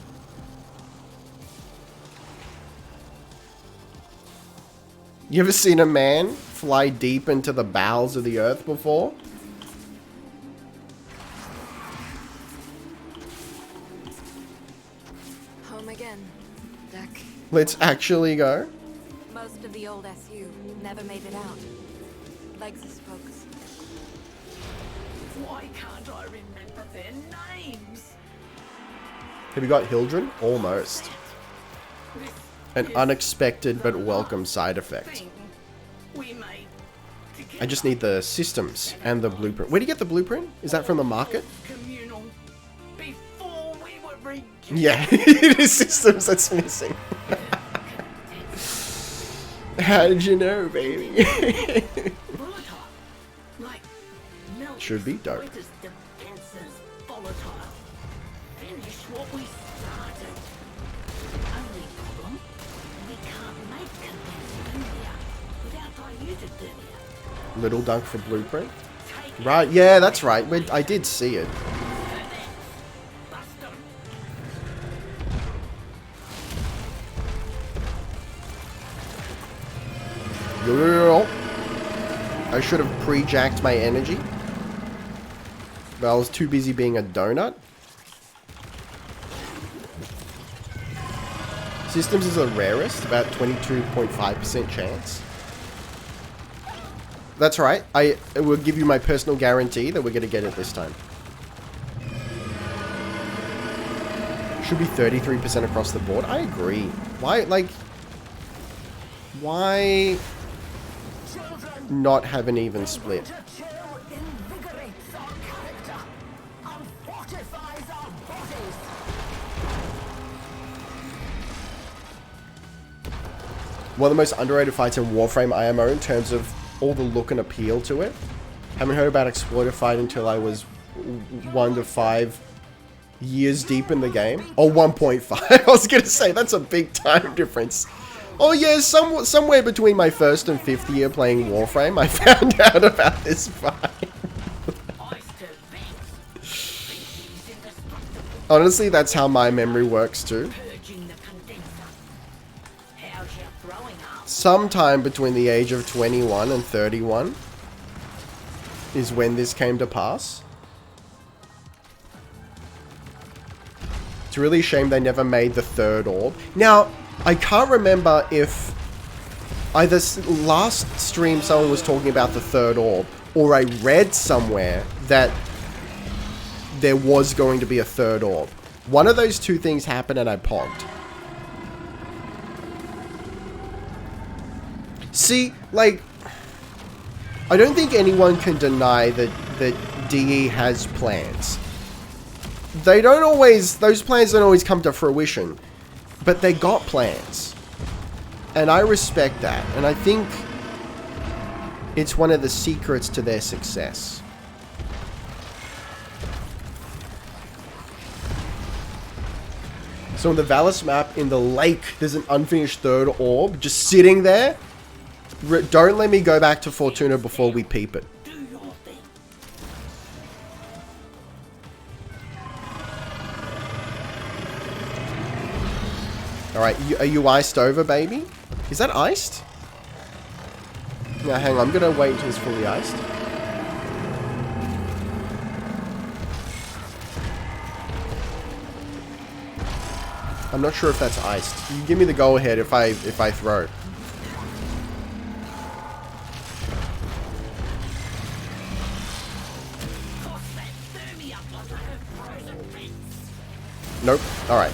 You ever seen a man fly deep into the bowels of the earth before? Home again, Deck. Let's actually go. Most of the old SU never made it out. Legs as folks. Why can't I remember their names? Have you got Hildren? Almost. An unexpected but welcome side effect. I just need the systems and the blueprint. Where do you get the blueprint? Is that from the market? Yeah, it is systems that's missing. How did you know, baby? Should be dope. Little dunk for blueprint. Right, yeah, that's right. I did see it. I should have pre-jacked my energy. But I was too busy being a donut. Systems is the rarest, about 22.5% chance. That's right. I will give you my personal guarantee that we're going to get it this time. Should be 33% across the board. I agree. Why, like... Why not have an even split? One of the most underrated fights in Warframe IMO in terms of all the look and appeal to it. Haven't heard about Exploiter Fight until I was 1 to 5 years deep in the game. Or 1.5. I was going to say, that's a big time difference. Oh yeah, somewhere between my 1st and 5th year playing Warframe, I found out about this fight. Honestly, that's how my memory works too. Sometime between the age of 21 and 31 is when this came to pass. It's really a shame they never made the 3rd orb. Now, I can't remember if either last stream someone was talking about the 3rd orb, or I read somewhere that there was going to be a 3rd orb. One of those two things happened and I pogged. See, like, I don't think anyone can deny that DE has plans. They don't always, those plans don't always come to fruition, but they got plans. And I respect that, and I think it's one of the secrets to their success. So on the Valis map, in the lake, there's an unfinished 3rd orb just sitting there. Don't let me go back to Fortuna before we peep it. Alright, are you iced over, baby? Is that iced? No, hang on, I'm gonna wait until it's fully iced. I'm not sure if that's iced. You give me the go ahead if I throw. Nope. Alright.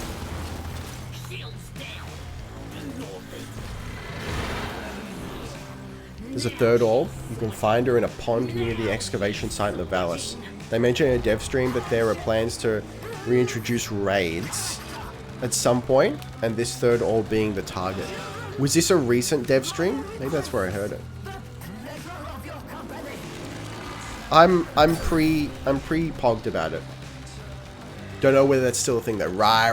There's a 3rd orb. You can find her in a pond near the excavation site in the Valis. They mentioned in a dev stream that there are plans to reintroduce raids at some point, and this 3rd orb being the target. Was this a recent dev stream? Maybe that's where I heard it. I'm pre-pogged about it. Don't know whether that's still a thing though. Right.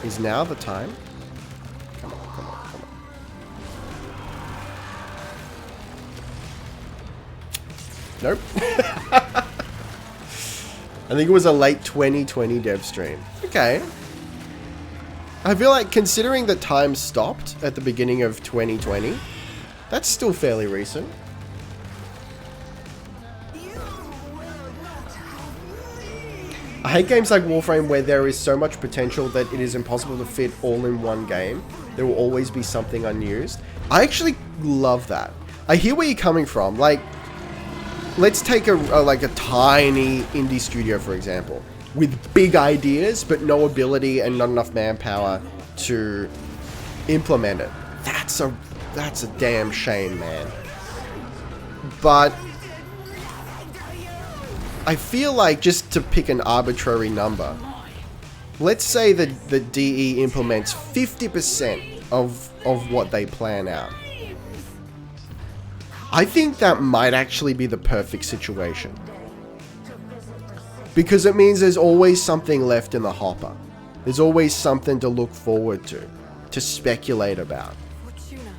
Is now the time? Come on. Nope. I think it was a late 2020 dev stream. Okay. I feel like considering that time stopped at the beginning of 2020, that's still fairly recent. I hate games like Warframe where there is so much potential that it is impossible to fit all in one game. There will always be something unused. I actually love that. I hear where you're coming from. Like, let's take a tiny indie studio, for example, with big ideas, but no ability and not enough manpower to implement it. That's a damn shame, man. But I feel like, just to pick an arbitrary number, let's say that the DE implements 50% of what they plan out. I think that might actually be the perfect situation. Because it means there's always something left in the hopper. There's always something to look forward to speculate about. Fortuna.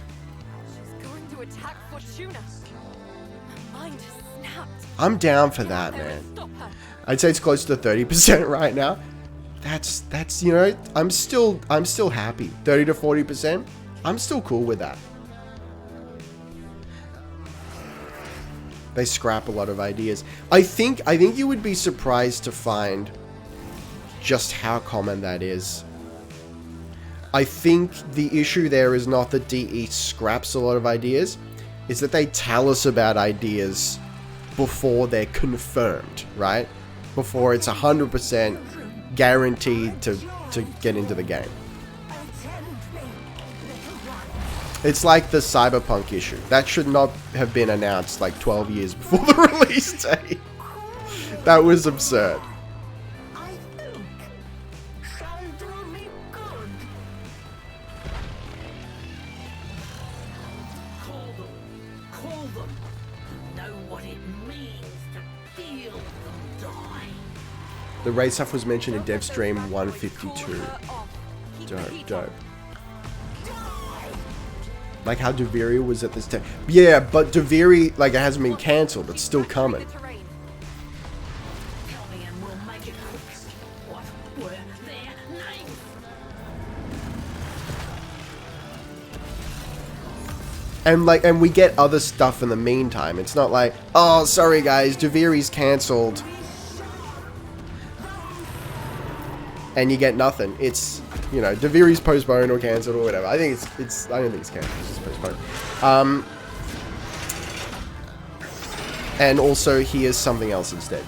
She's going to attack Fortuna. Her mind has snapped. I'm down for that, man. I'd say it's close to 30% right now. That's you know, I'm still happy. 30 to 40%. I'm still cool with that. They scrap a lot of ideas. I think you would be surprised to find just how common that is. I think the issue there is not that DE scraps a lot of ideas, is that they tell us about ideas before they're confirmed, right? Before it's 100% guaranteed to get into the game. It's like the Cyberpunk issue. That should not have been announced like 12 years before the release date. That was absurd. I think shall do me good. Call them. Know what it means to feel them die. The raid stuff was mentioned in Devstream 152. Dope. Like how Deviri was at this time. Yeah, but Deviri, like, it hasn't been cancelled. It's still coming. Tell me and we'll make it quick. What were their names? And we get other stuff in the meantime. It's not like, oh, sorry guys, Deviri's cancelled. And you get nothing. It's, you know, Deviri's postponed or cancelled or whatever. I think I don't think it's cancelled, it's just postponed. And also, here's something else instead.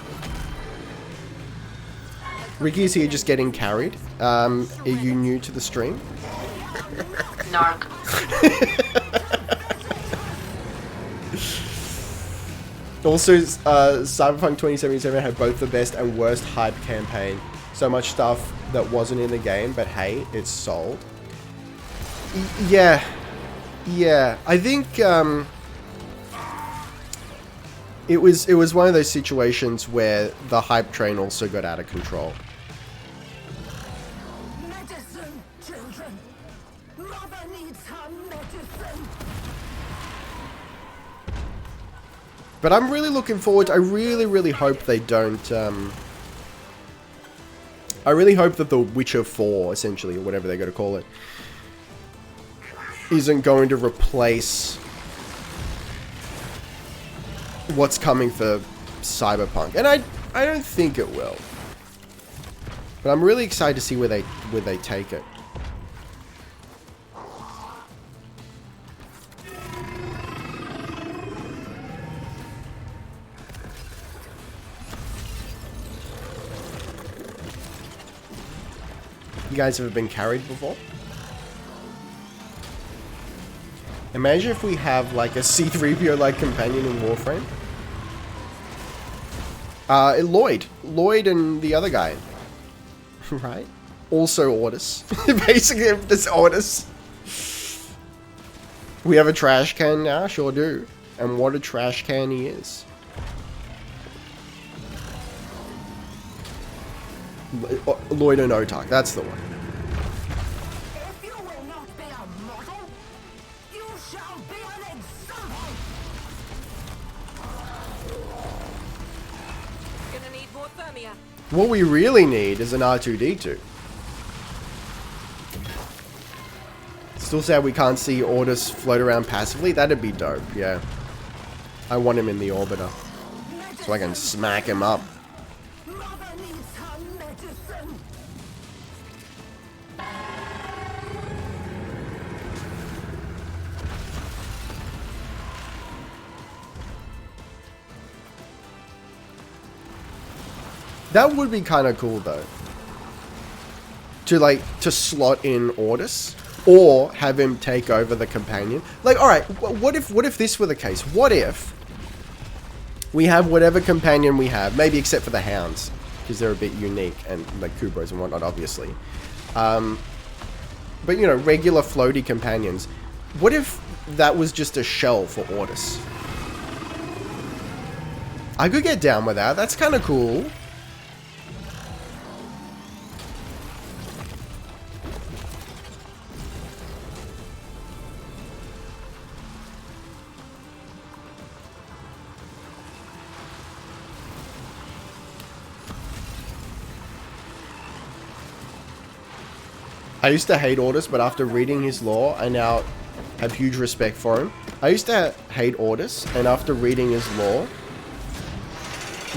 Ricky's here just getting carried. Are you new to the stream? Narc. Also, Cyberpunk 2077 had both the best and worst hype campaign. So much stuff that wasn't in the game, but hey, it's sold. Yeah. I think it was one of those situations where the hype train also got out of control. Medicine, children. Mother needs her medicine. But I'm really looking forward to, I really hope they don't I really hope that The Witcher 4, essentially, or whatever they're going to call it, isn't going to replace what's coming for Cyberpunk. And I don't think it will. But I'm really excited to see where they take it. You guys ever been carried before? Imagine if we have like a C3PO like companion in Warframe. Lloyd and the other guy. Right? Also Ordis. Basically just Ordis. We have a trash can now, sure do. And what a trash can he is. Lloyd and Otak, that's the one. If you will not be a model, you shall be an example. Gonna need more thermia. What we really need is an R2-D2. Still sad we can't see Ordis float around passively. That'd be dope, yeah. I want him in the orbiter, so I can smack him up. Mother needs her medicine. That would be kind of cool though. To slot in Ordis, or have him take over the companion. Like, all right, what if this were the case? What if we have whatever companion we have, maybe except for the hounds, because they're a bit unique, and like Kubros and whatnot, obviously. But you know, regular floaty companions. What if that was just a shell for Ordis? I could get down with that. That's kind of cool. I used to hate Ordis, but after reading his lore, I now have huge respect for him. I used to hate Ordis, and after reading his lore,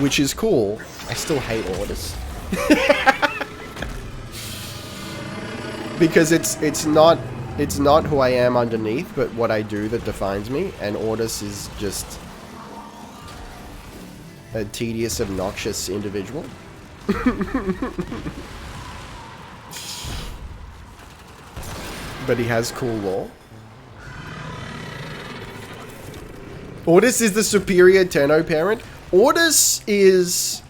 which is cool, I still hate Ordis. Because it's not who I am underneath, but what I do that defines me, and Ordis is just a tedious, obnoxious individual. But he has cool lore. Ordis is the superior Tenno parent. Ordis is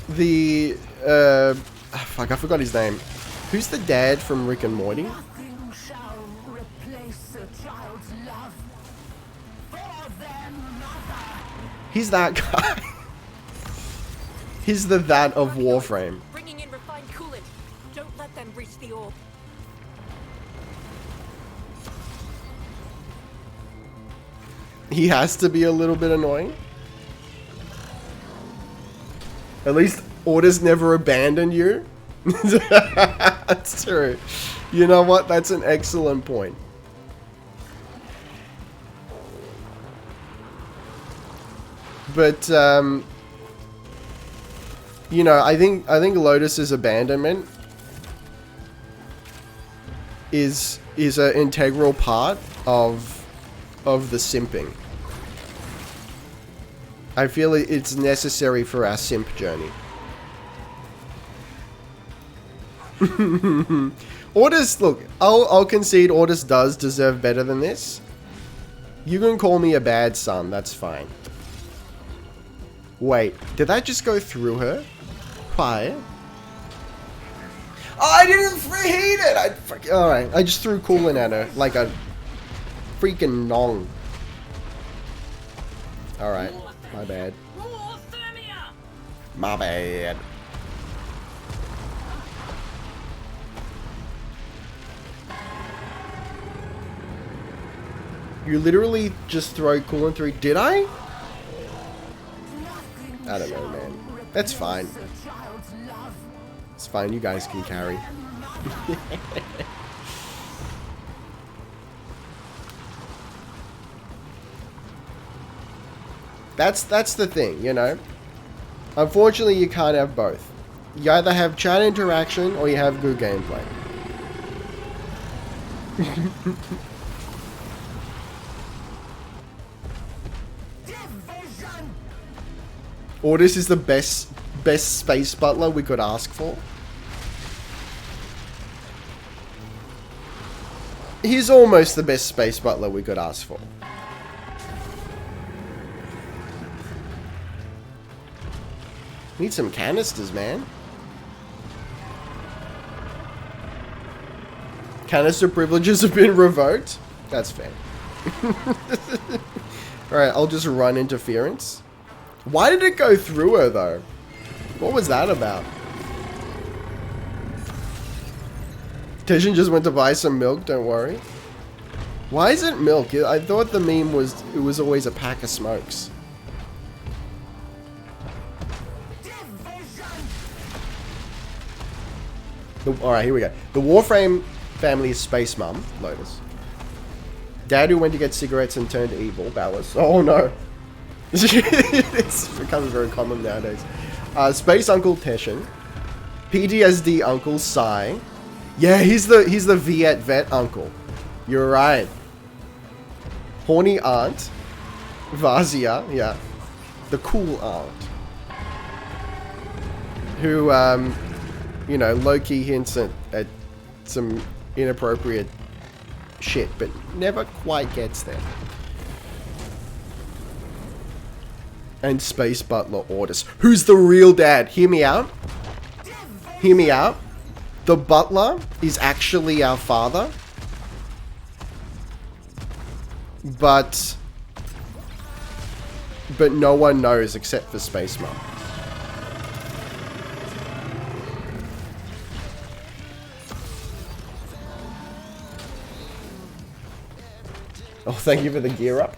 the fuck, I forgot his name. Who's the dad from Rick and Morty? Nothing shall replace a child's love for their mother. He's that guy. He's the that of Warframe. Bringing in refined coolant. Don't let them reach the orb. He has to be a little bit annoying. At least Ordis never abandoned you. That's true. You know what? That's an excellent point. But you know, I think Lotus's abandonment is an integral part of the simping. I feel it's necessary for our simp journey. Ordis, look, I'll concede Ordis does deserve better than this. You can call me a bad son, that's fine. Wait, did that just go through her? Why? Oh, I didn't preheat it! Alright, I just threw coolant at her like a freaking nong. Alright, my bad. My bad. You literally just throw coolant through. Did I? I don't know, man. That's fine. It's fine, you guys can carry. That's the thing, you know? Unfortunately, you can't have both. You either have chat interaction or you have good gameplay. Ordis is the best space butler we could ask for. He's almost the best space butler we could ask for. Need some canisters, man. Canister privileges have been revoked. That's fair. Alright, I'll just run interference. Why did it go through her, though? What was that about? Tishan just went to buy some milk, don't worry. Why is it milk? I thought the meme was, it was always a pack of smokes. Alright, here we go. The Warframe family is Space Mum, Lotus. Dad who went to get cigarettes and turned evil, Ballas. Oh no. It's becoming very common nowadays. Space Uncle Teshin. PTSD Uncle Sai. Yeah, he's the Viet vet uncle. You're right. Horny Aunt. Vazia, yeah. The cool aunt. Who, you know, low-key hints at some inappropriate shit, but never quite gets there. And Space Butler Ordis. Who's the real dad? Hear me out. Hear me out. The butler is actually our father. But no one knows except for Space Mum. Oh, thank you for the gear up.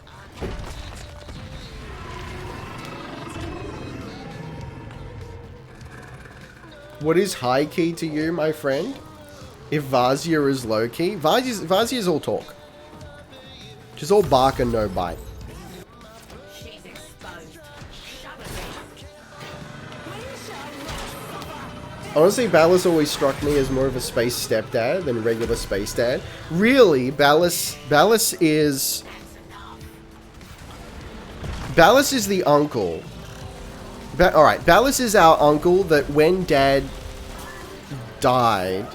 What is high key to you, my friend? If Vazia is low key? Vazia is all talk. She's all bark and no bite. She's exposed. Shut her Honestly, Ballas always struck me as more of a space stepdad than regular space dad. Really, Ballas is the uncle. Alright, Ballas is our uncle that when Dad died,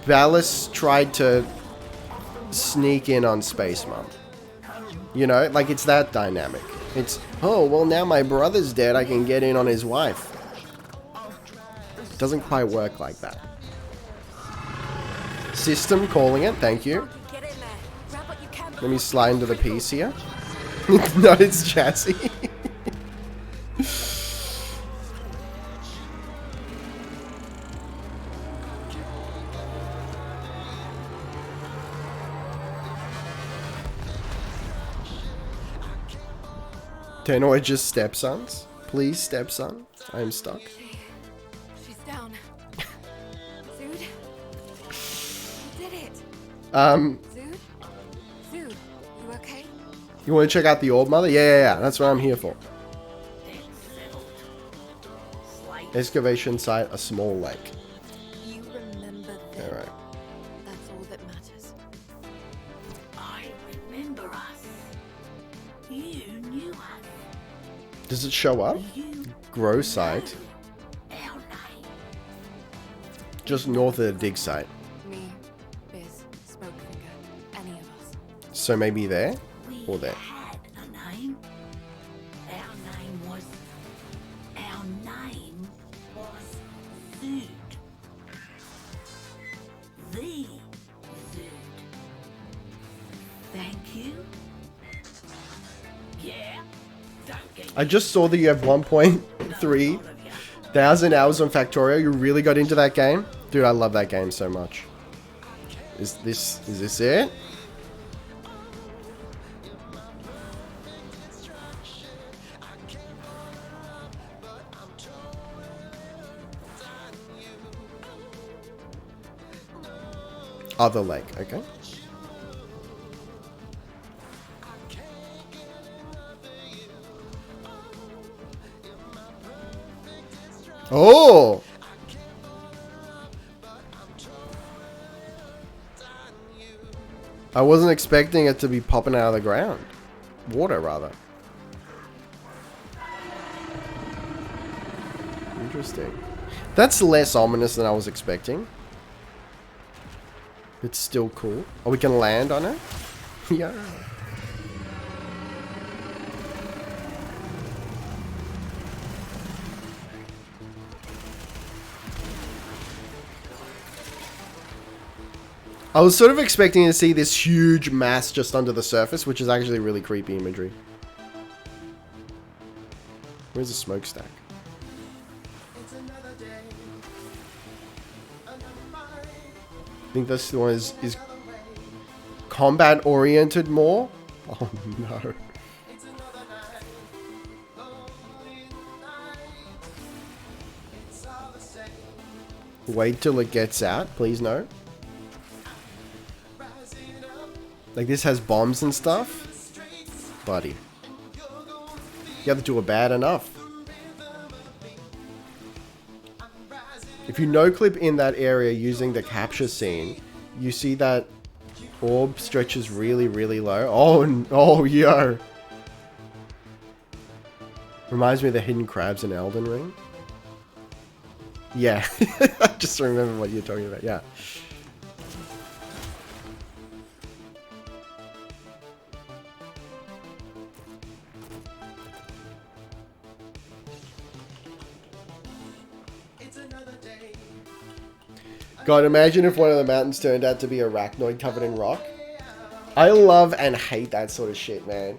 Ballas tried to sneak in on Space Mom. You know, like it's that dynamic. It's, oh, well now my brother's dead, I can get in on his wife. Doesn't quite work like that. System calling it, thank you. Get in there. Grab what you can. Let me slide into the piece here. No, it's chassis. Tenor just stepsons. Please, stepson. I am stuck. She's down. Zood? You did it. Zood, you okay? you want to check out the orb, mother? Yeah. That's what I'm here for. Excavation site, a small lake. You remember them. Alright. That's all that matters. I remember us. You knew us. Does it show up? You Grow site. our name. Just north of the dig site. Me, Biz, Smokefinger, any of us. So maybe there? We Or there. had a name. Our name was Zood. The Zood. Thank you. Yeah. Don't get I just saw that you have 1.3 thousand hours on Factorio. You really got into that game? Dude, I love that game so much. Is this it? Other lake, okay. Oh! I wasn't expecting it to be popping out of the ground. Water, rather. Interesting. That's less ominous than I was expecting. It's still cool. Are we gonna land on it? Yeah. I was sort of expecting to see this huge mass just under the surface, which is actually really creepy imagery. Where's the smokestack? I think this one is combat oriented more. Oh no. Wait till it gets out, please no. Like this has bombs and stuff. Buddy. The other two are bad enough. If you no-clip in that area using the capture scene, you see that orb stretches really, really low. Oh, yo. Reminds me of the hidden crabs in Elden Ring. Yeah. I just remember what you're talking about. Yeah. God, imagine if one of the mountains turned out to be arachnoid covered in rock. I love and hate that sort of shit, man.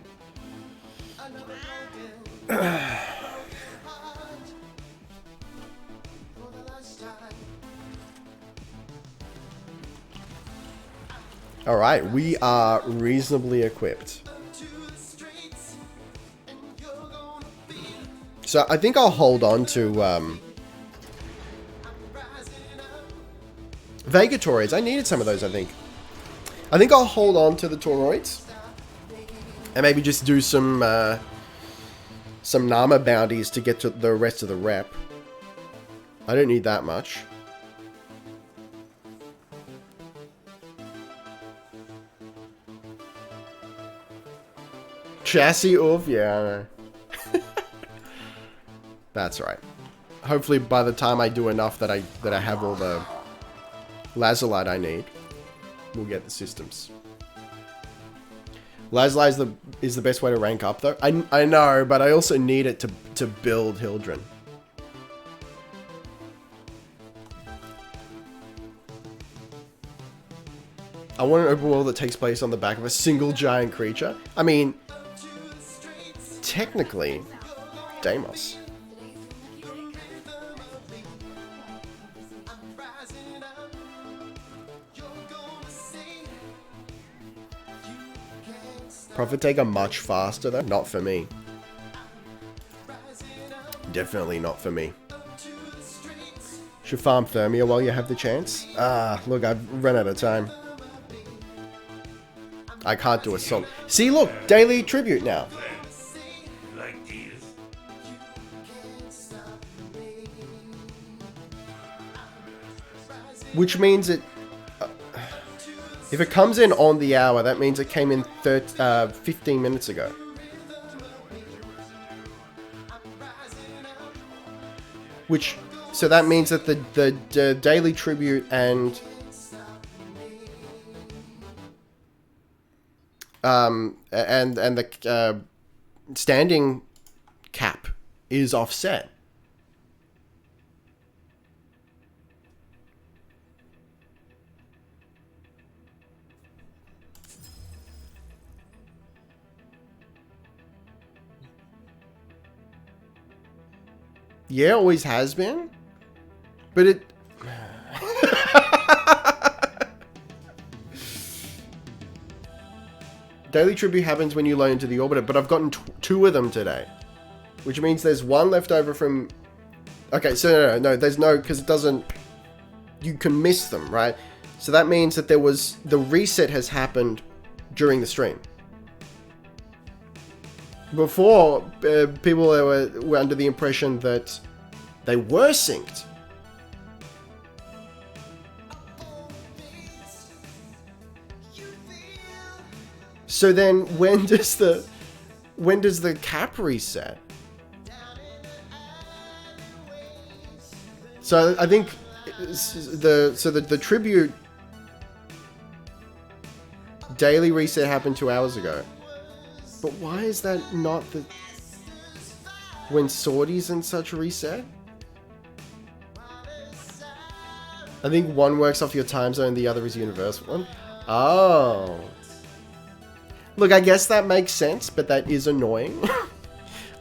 Alright, we are reasonably equipped. So I think I'll hold on to Vegatories. I needed some of those, I think. I think I'll hold on to the toroids. And maybe just do some Nama bounties to get to the rest of the rep. I don't need that much. Chassis oof, yeah, I know. That's right. Hopefully by the time I do enough that I have all the lazulite I need, we'll get the systems. Lazuli is the best way to rank up though. I know, but I also need it to build Hildren. I want an open world that takes place on the back of a single giant creature. I mean, technically, Deimos. Profit taker much faster though. Not for me. Definitely not for me. Should farm Thermia while you have the chance. Ah, look, I've run out of time. I can't do a song. See, look, daily tribute now. Which means it... if it comes in on the hour, that means it came in 15 minutes ago. Which... so that means that the daily tribute and... the standing cap is offset. Yeah, always has been. But it... Daily tribute happens when you load into the orbiter, but I've gotten 2 of them today. Which means there's 1 left over from... okay, so no, there's no, because it doesn't... you can miss them, right? So that means that there was... the reset has happened during the stream. Before, people were under the impression that they were synced. So then, when does the cap reset? So I think the tribute daily reset happened 2 hours ago. But why is that not the... when sorties and such reset? I think one works off your time zone, the other is universal one. Oh. Look, I guess that makes sense, but that is annoying.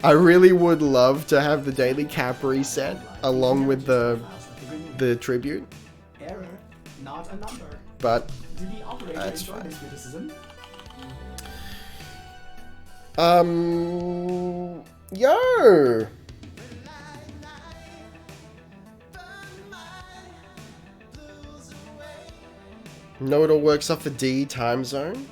I really would love to have the daily cap reset along with the tribute. Error, not a number. But that's fine. Yo! No, it all works off the D time zone.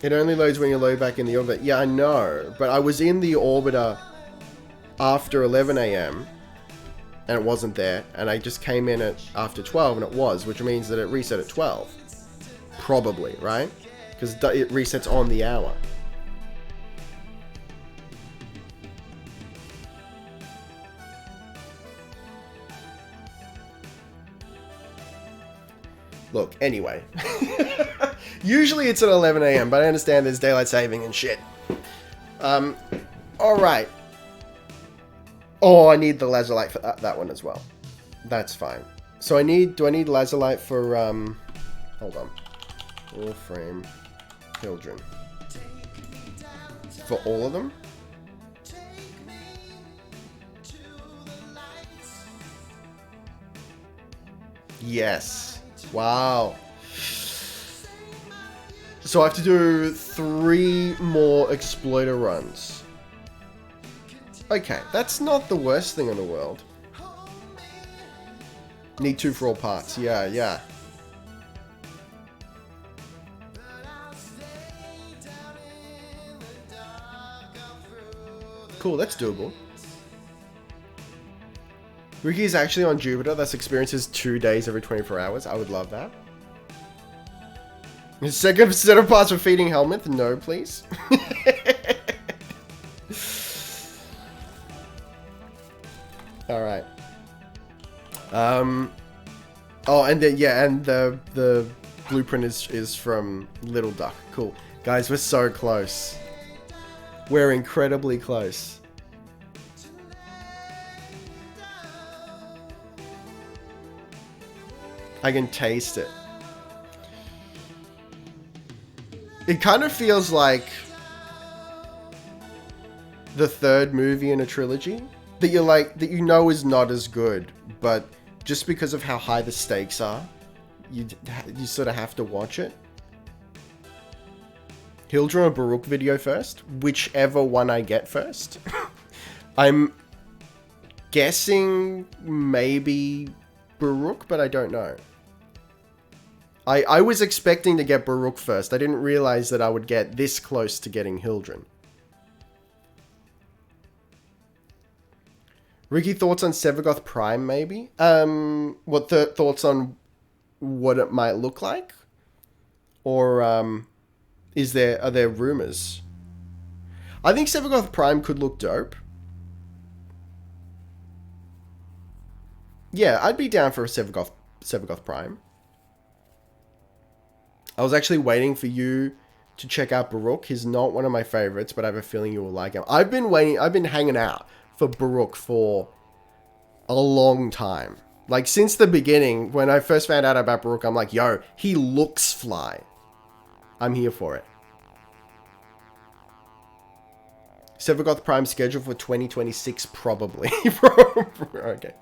It only loads when you load back in the orbiter. Yeah, I know, but I was in the orbiter after 11 AM. And it wasn't there, and I just came in at after 12 and it was, which means that it reset at 12. Probably, right? Because it resets on the hour. Look, anyway. Usually it's at 11 AM, but I understand there's daylight saving and shit. Alright. Oh, I need the lazulite for that one as well. That's fine. So do I need lazulite for, hold on. Warframe, Hildren. For all of them? Yes. Wow. So I have to do 3 more exploiter runs. Okay, that's not the worst thing in the world. Need 2 for all parts. Yeah, yeah. Cool, that's doable. Ricky is actually on Jupiter. That's experiences 2 days every 24 hours. I would love that. Second set of parts for feeding Helmuth? No, please. Alright. Oh, and then, yeah, and the blueprint is from Little Duck. Cool. Guys, we're so close. We're incredibly close. I can taste it. It kind of feels like the 3rd movie in a trilogy that you're like, that you know is not as good, but just because of how high the stakes are, you sort of have to watch it. Hildra or Baruch video first? Whichever one I get first. I'm guessing maybe Baruch, but I don't know. I was expecting to get Baruch first. I didn't realize that I would get this close to getting Hildren. Ricky, thoughts on Sevagoth Prime, maybe? What thoughts on what it might look like? Or, are there rumors? I think Sevagoth Prime could look dope. Yeah, I'd be down for a Sevagoth Prime. I was actually waiting for you to check out Baruch. He's not one of my favorites, but I have a feeling you will like him. I've been hanging out for Baruch for a long time. Like, since the beginning, when I first found out about Baruch, I'm like, yo, he looks fly. I'm here for it. Sevagoth Prime scheduled for 2026, probably. Okay.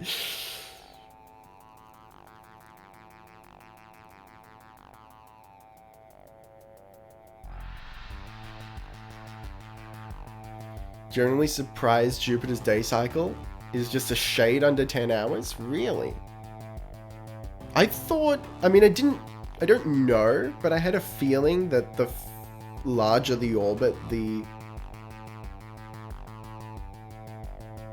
Generally surprised Jupiter's day cycle is just a shade under 10 hours? Really? I thought, I mean, I don't know, but I had a feeling that the larger the orbit, the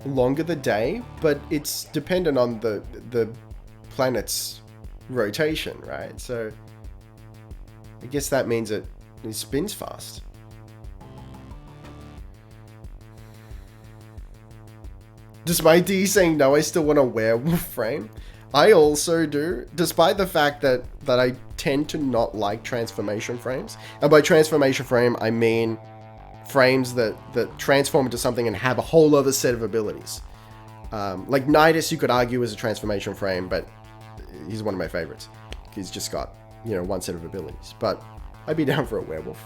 longer the day, but it's dependent on the planet's rotation, right? So I guess that means it spins fast. Despite D saying no, I still want to wear Warframe. I also do, despite the fact that I tend to not like transformation frames. And by transformation frame, I mean frames that transform into something and have a whole other set of abilities. Like Nidus, you could argue is a transformation frame, but he's one of my favorites. He's just got, one set of abilities. But I'd be down for a werewolf.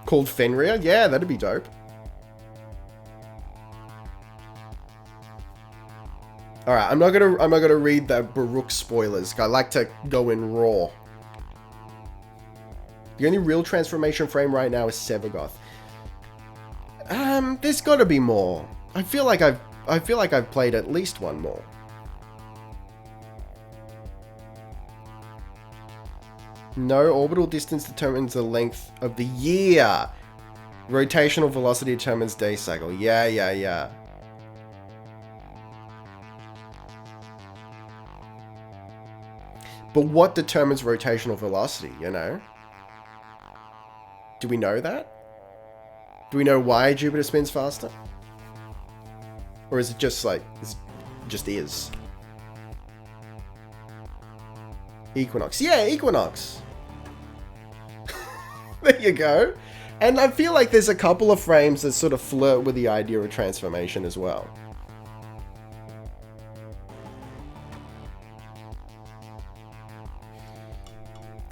Called Fenrir? Yeah, that'd be dope. Alright, I'm not gonna read the Baruch spoilers. I like to go in raw. The only real transformation frame right now is Sevagoth. There's gotta be more. I feel like I've played at least one more. No, orbital distance determines the length of the year. Rotational velocity determines day cycle. Yeah. But what determines rotational velocity, Do we know that? Do we know why Jupiter spins faster? Or is it just like, it just is? Equinox. Yeah, Equinox. There you go. And I feel like there's a couple of frames that sort of flirt with the idea of transformation as well.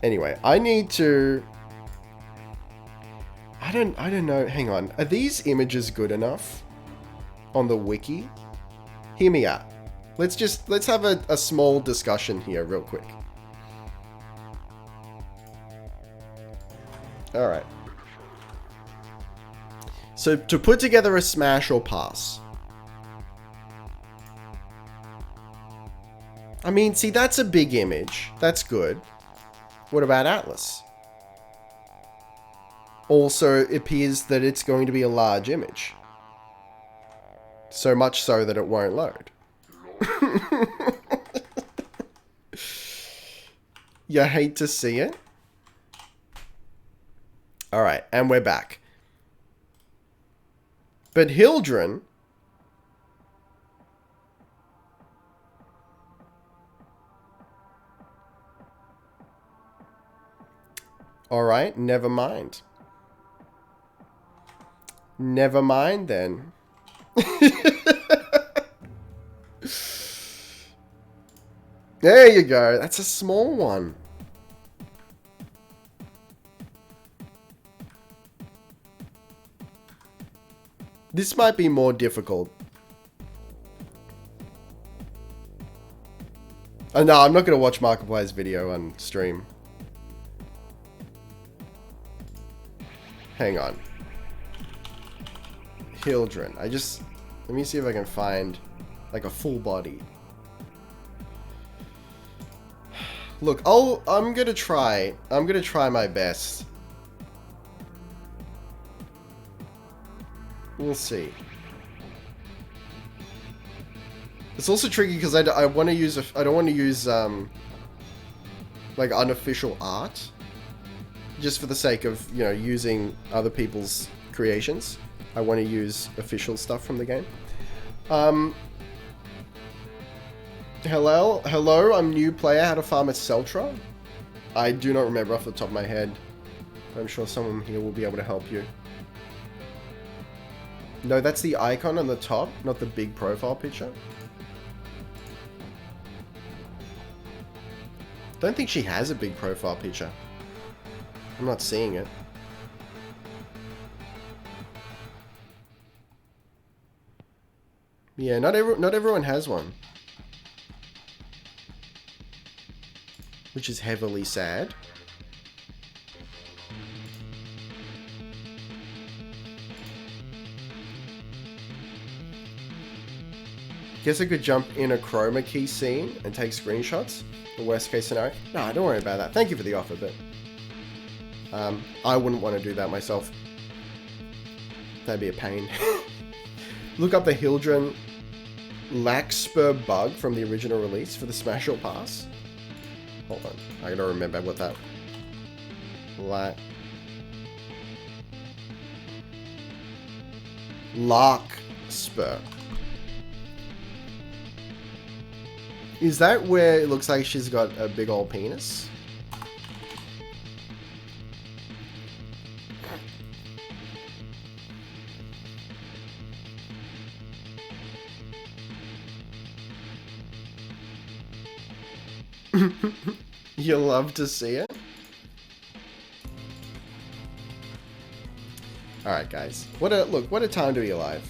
Anyway, I need to... I don't know. Hang on. Are these images good enough on the wiki? Hear me out. Let's have a small discussion here real quick. Alright. So to put together a smash or pass, I mean, see, that's a big image. That's good. What about Atlas? Also, it appears that it's going to be a large image. So much so that it won't load. You hate to see it. Alright, and we're back. But Hildren... Alright, never mind. Never mind then. There you go. That's a small one. This might be more difficult. Oh no, I'm not going to watch Markiplier's video on stream. Hang on. Hildren. Let me see if I can find like a full body. Look, I'm gonna try my best. We'll see. It's also tricky because I want to use I don't want to use like unofficial art, just for the sake of, you know, using other people's creations. I want to use official stuff from the game. Hello, I'm new player. How to farm a Seltra? I do not remember off the top of my head. I'm sure someone here will be able to help you. No, that's the icon on the top, not the big profile picture. Don't think she has a big profile picture. I'm not seeing it. Yeah, not everyone has one. Which is heavily sad. Guess I could jump in a chroma key scene and take screenshots. The worst case scenario. Nah, don't worry about that. Thank you for the offer, but I wouldn't want to do that myself. That'd be a pain. Look up the Hildren Laxspur bug from the original release for the Smash or Pass. Hold on, I gotta remember what that... Larkspur. Is that where it looks like she's got a big old penis? You love to see it? Alright guys, what a time to be alive.